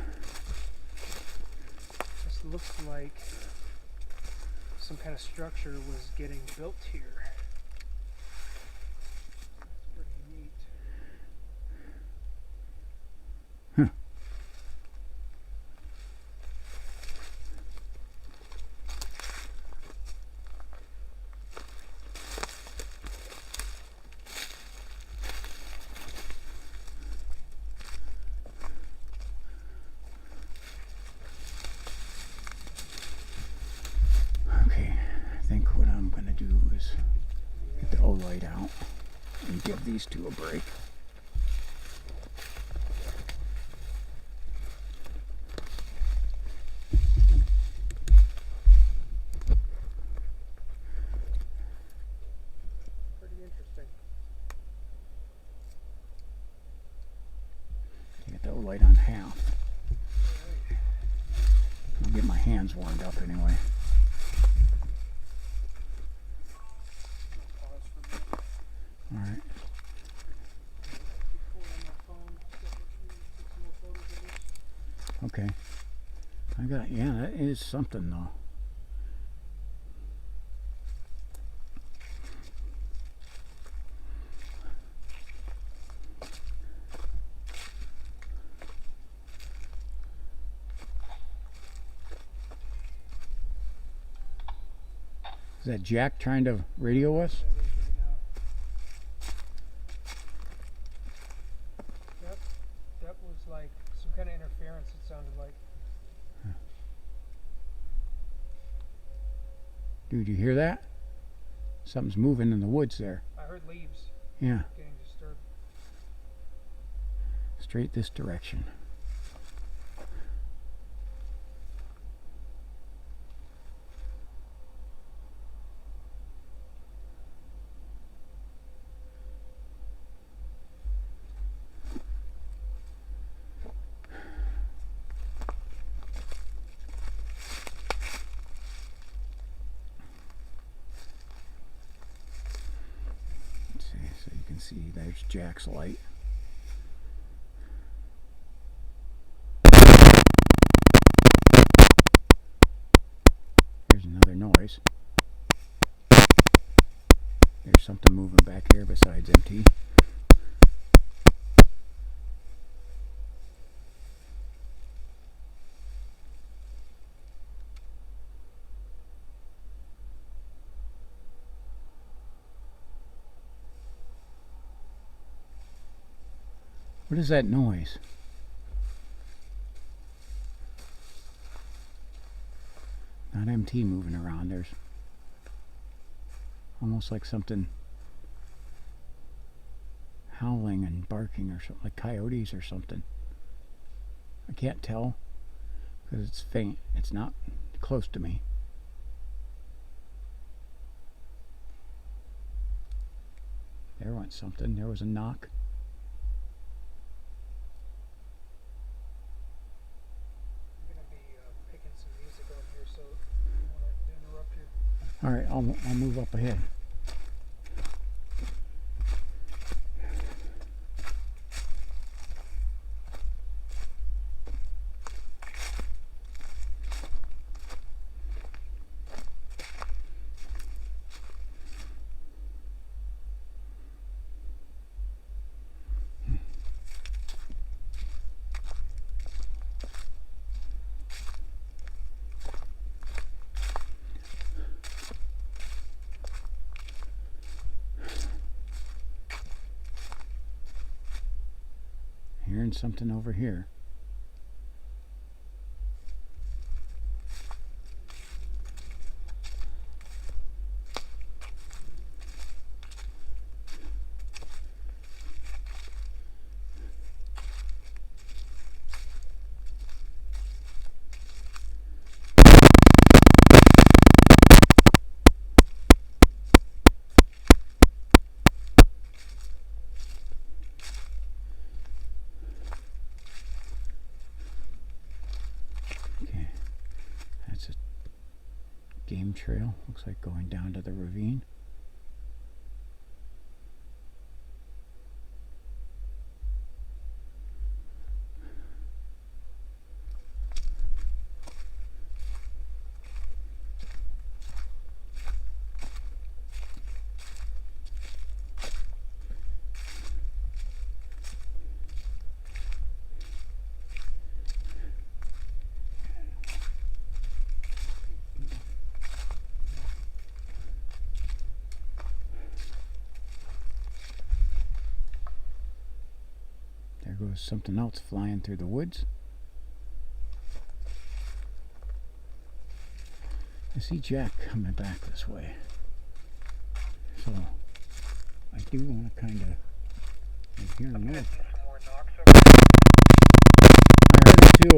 This looks like some kind of structure was getting built here. That's pretty neat. Huh. Okay, I think what I'm gonna do is get the O-light out and give these two a break. Pretty interesting. Get the O-light on half. Alright. I'll get my hands warmed up anyway. I'll pause for a minute. Alright. Pull on my phone, take some more photos of this. Okay. Yeah, that is something though. Is that Jack trying to radio us? That is right now. Yep. That was like some kind of interference, it sounded like. Dude, you hear that? Something's moving in the woods there. I heard leaves Yeah, getting disturbed. straight this direction. can see there's Jack's light. There's another noise. There's something moving back here besides MT. What is that noise? Not MT moving around. There's almost like something howling and barking or something, like coyotes or something. I can't tell because it's faint. It's not close to me. There went something. There was a knock. All right, I'll move up ahead. Hearing something over here. Game trail, looks like going down to the ravine. There goes something else flying through the woods. I see Jack coming back this way. So I do want to kind of hear him move. I heard him too.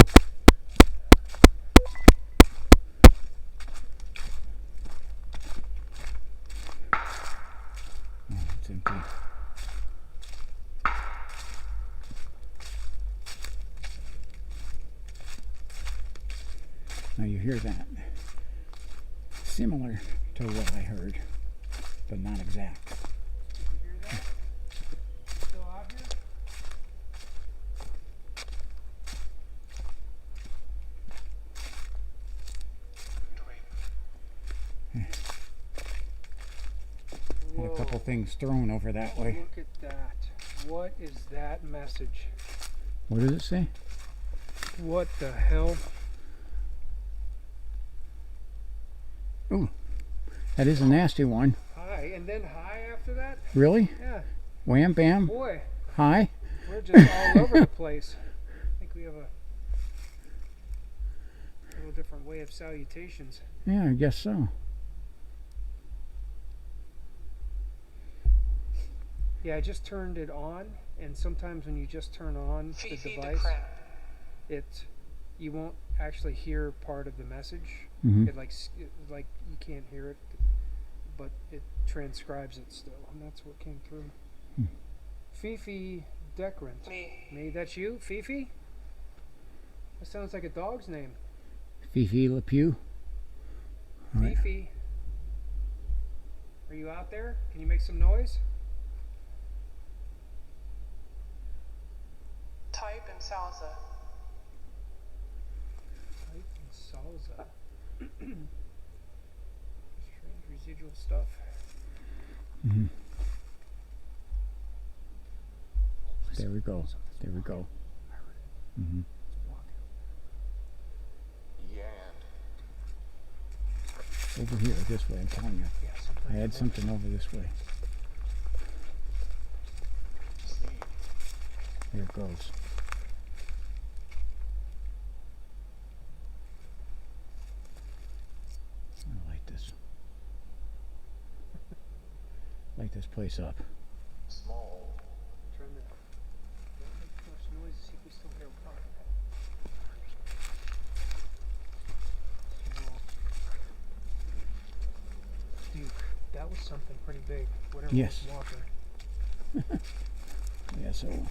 Oh, it's empty. Now you hear that. Similar to what I heard, but not exact. Did you hear that? Still out here? Had a couple things thrown over that way. Look at that. What is that message? What does it say? What the hell? Ooh, that is a nasty one. Hi, and then hi after that? Really? Yeah. Wham bam. Boy, Hi. we're just all over the place. I think we have a little different way of salutations. Yeah, I guess so. Yeah, I just turned it on, and sometimes when you just turn on the device, you won't actually hear part of the message. Mm-hmm. It like you can't hear it, but it transcribes it still, and that's what came through. Fifi Decrant. Me, that's you, Fifi? That sounds like a dog's name. Fifi LePew. All right. Fifi, are you out there? Can you make some noise? salsa. Type in salsa. Strange residual stuff. Mm-hmm. There we go. There we go. Mm-hmm. Over here, this way, I'm telling you. I had something over this way. There it goes. I like this. Light this place up. Small. Turn that. Don't make too much noise to see if we still hear water. Dude, that was something pretty big. Whatever Yes. was walking. Yeah, so. Lord.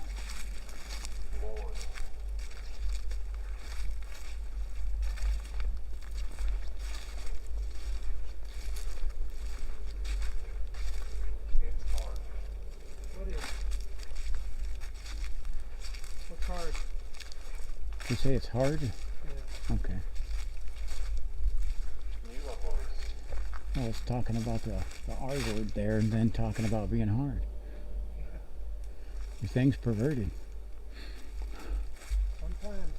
It's hard. What is? What's hard? You say it's hard? Yeah. Okay. I was talking about the R word there and then talking about being hard. Your thing's perverted. Sometimes.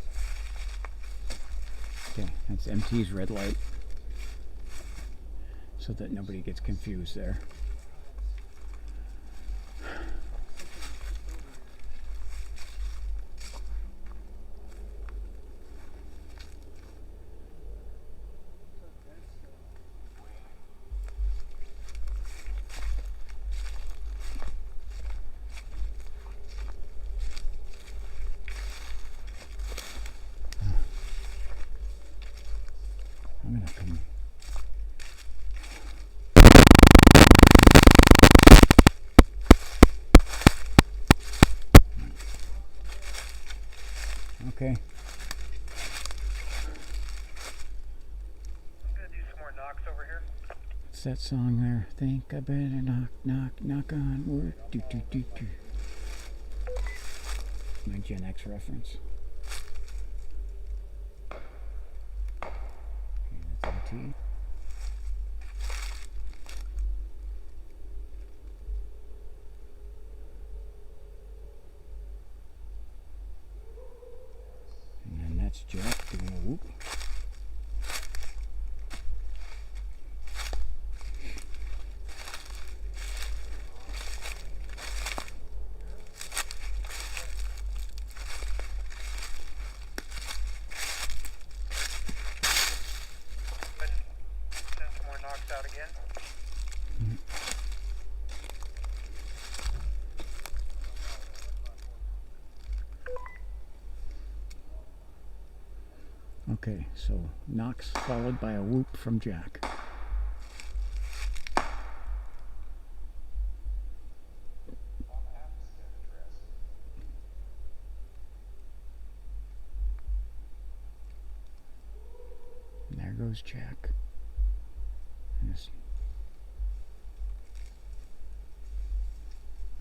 Okay, that's MT's red light. So that nobody gets confused there. I'm gonna come. Okay. I'm gonna do some more knocks over here. What's that song there? Think I better knock, knock, knock on wood. Do, do, do, do. My Gen X reference. Okay, that's MT. And then that's Jack doing a whoop. Send some more knocks out again. Okay, so knocks followed by a whoop from Jack. And there goes Jack. Yes.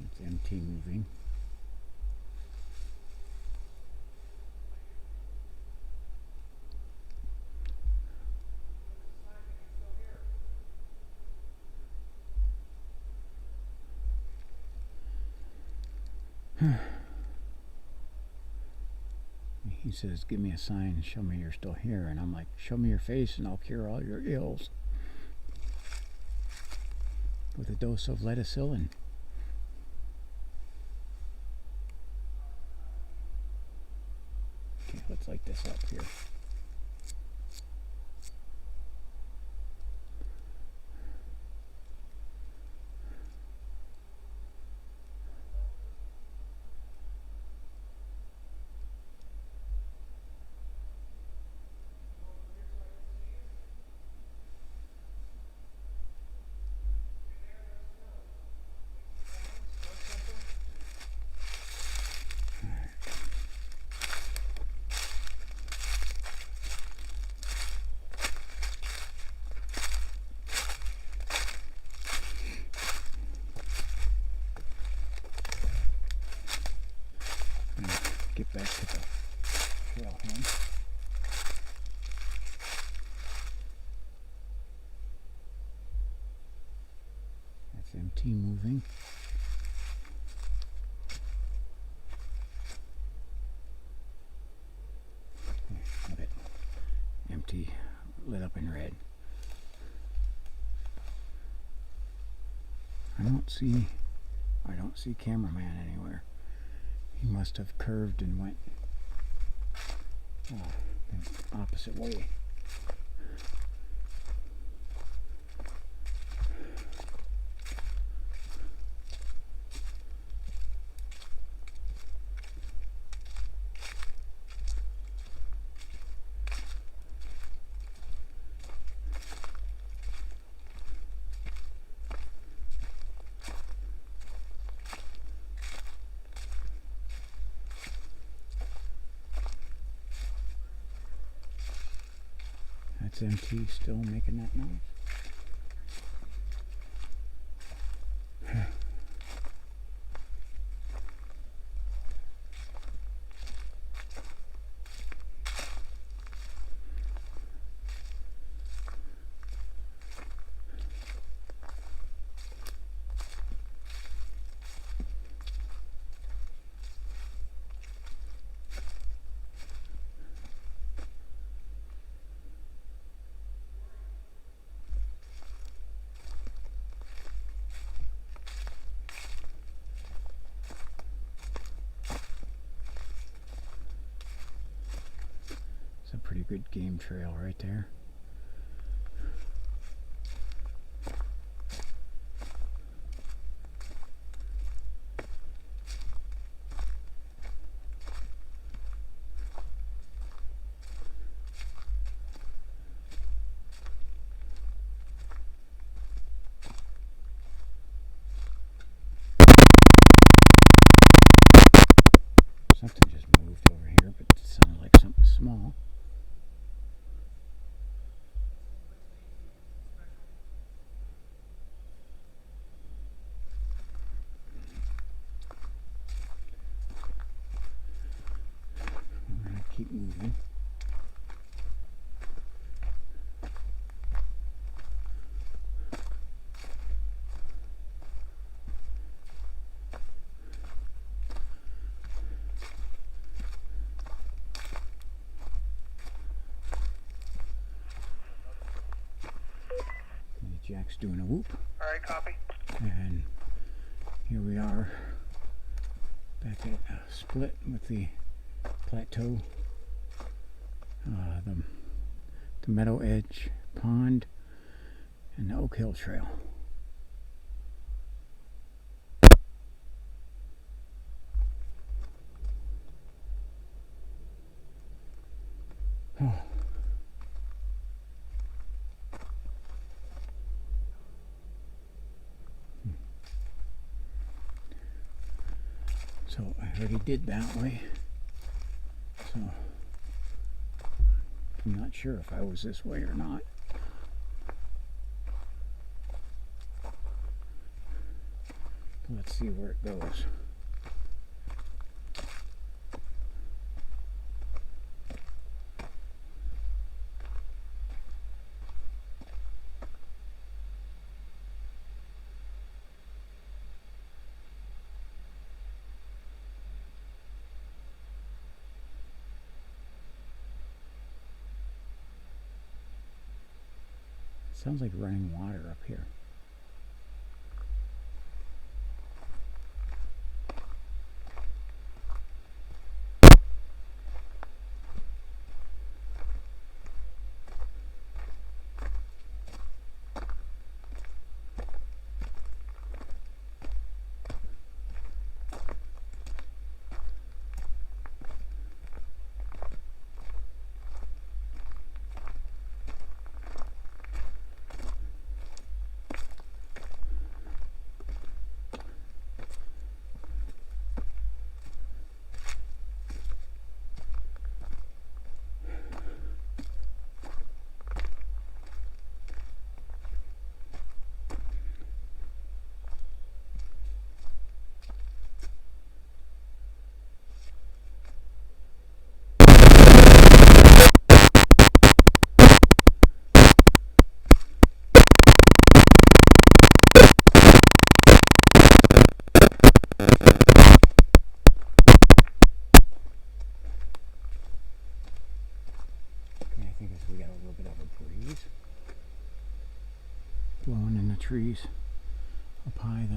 It's MT moving. He says, give me a sign and show me you're still here. And I'm like, show me your face and I'll cure all your ills. With a dose of lettucillin. Okay, let's light this up here. Get back to the moving. That's MT moving. Look at MT lit up in red. I don't see cameraman anywhere. He must have curved and went the opposite way. That's MT still making that noise. It's a pretty good game trail right there. Something just moved over here, but it sounded like something small. We're going to keep moving. Jack's doing a whoop. Alright, copy. And here we are back at a split with the plateau, the Meadow Edge Pond, and the Oak Hill Trail. Oh. So I already did that way, so I'm not sure if I was this way or not. Let's see where it goes. Sounds like running water up here.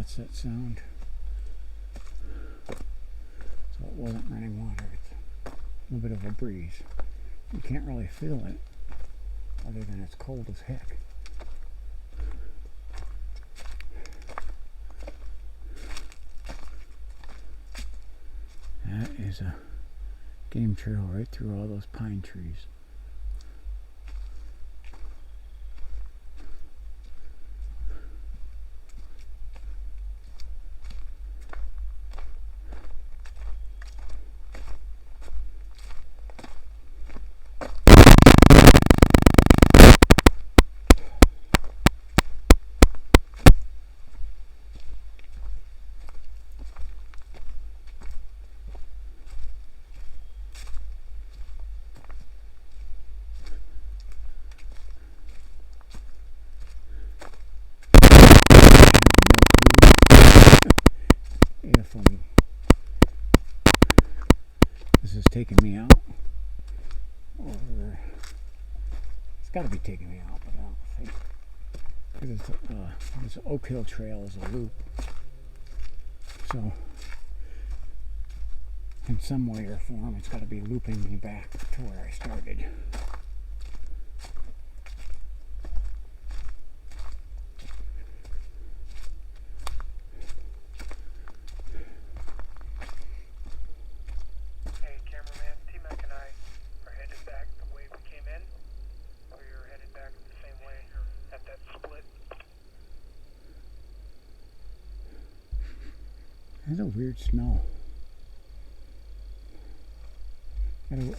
that's that sound. So it wasn't running water. It's a little bit of a breeze. You can't really feel it other than it's cold as heck. That is a game trail right through all those pine trees. This is taking me out over. It's got to be taking me out, but I don't think. Because this Oak Hill Trail is a loop, so in some way or form, it's got to be looping me back to where I started. There's a weird smell. It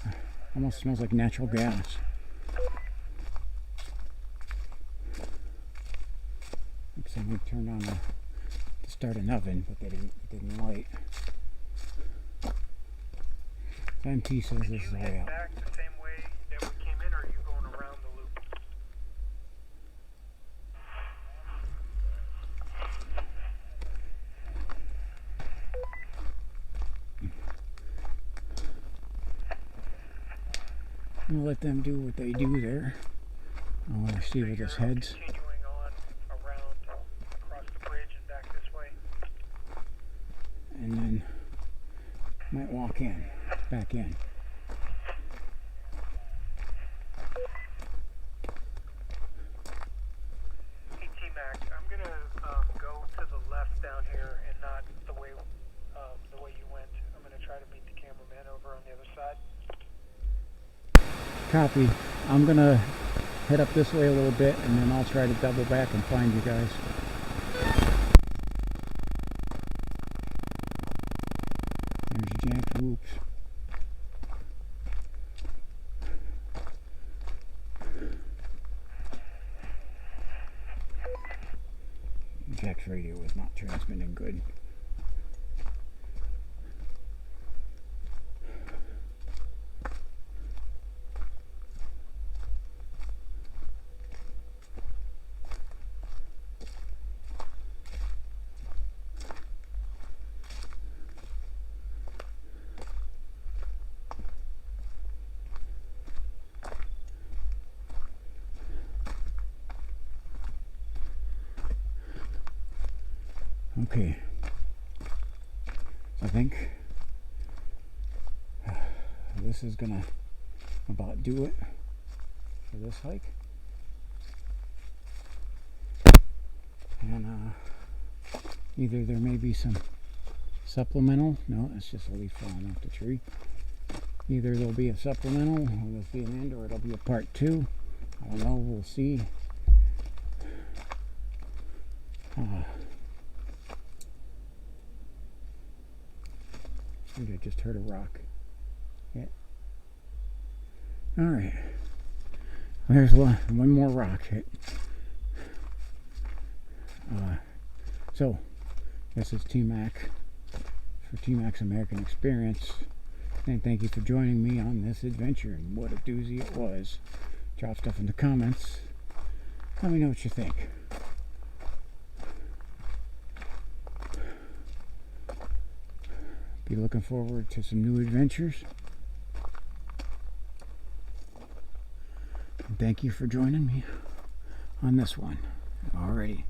almost smells like natural gas. Like someone turned on to start an oven, but it didn't light. So MT says this is the way out. Back the same way that we came in, or are you going around the loop? I'm gonna let them do what they do there. I want to see where this heads. Continuing on around across the bridge and back this way. And then might walk back in. Hey T-Mac, I'm gonna go to the left down here and not the way you went. I'm gonna try to meet the cameraman over on the other side. Copy. I'm gonna head up this way a little bit, and then I'll try to double back and find you guys. There's Jack Whoops. Jack's radio was not transmitting good. Okay, so I think this is gonna about do it for this hike. And either there may be some supplemental, no, it's just a leaf falling off the tree. Either there'll be a supplemental, or there'll be an end, or it'll be a part 2. I don't know, we'll see. I think I just heard a rock hit. Alright. There's one more rock hit. So, this is T-Mac for T-Mac's American Experience. And thank you for joining me on this adventure. And what a doozy it was. Drop stuff in the comments. Let me know what you think. Be looking forward to some new adventures. And thank you for joining me on this one. Alrighty.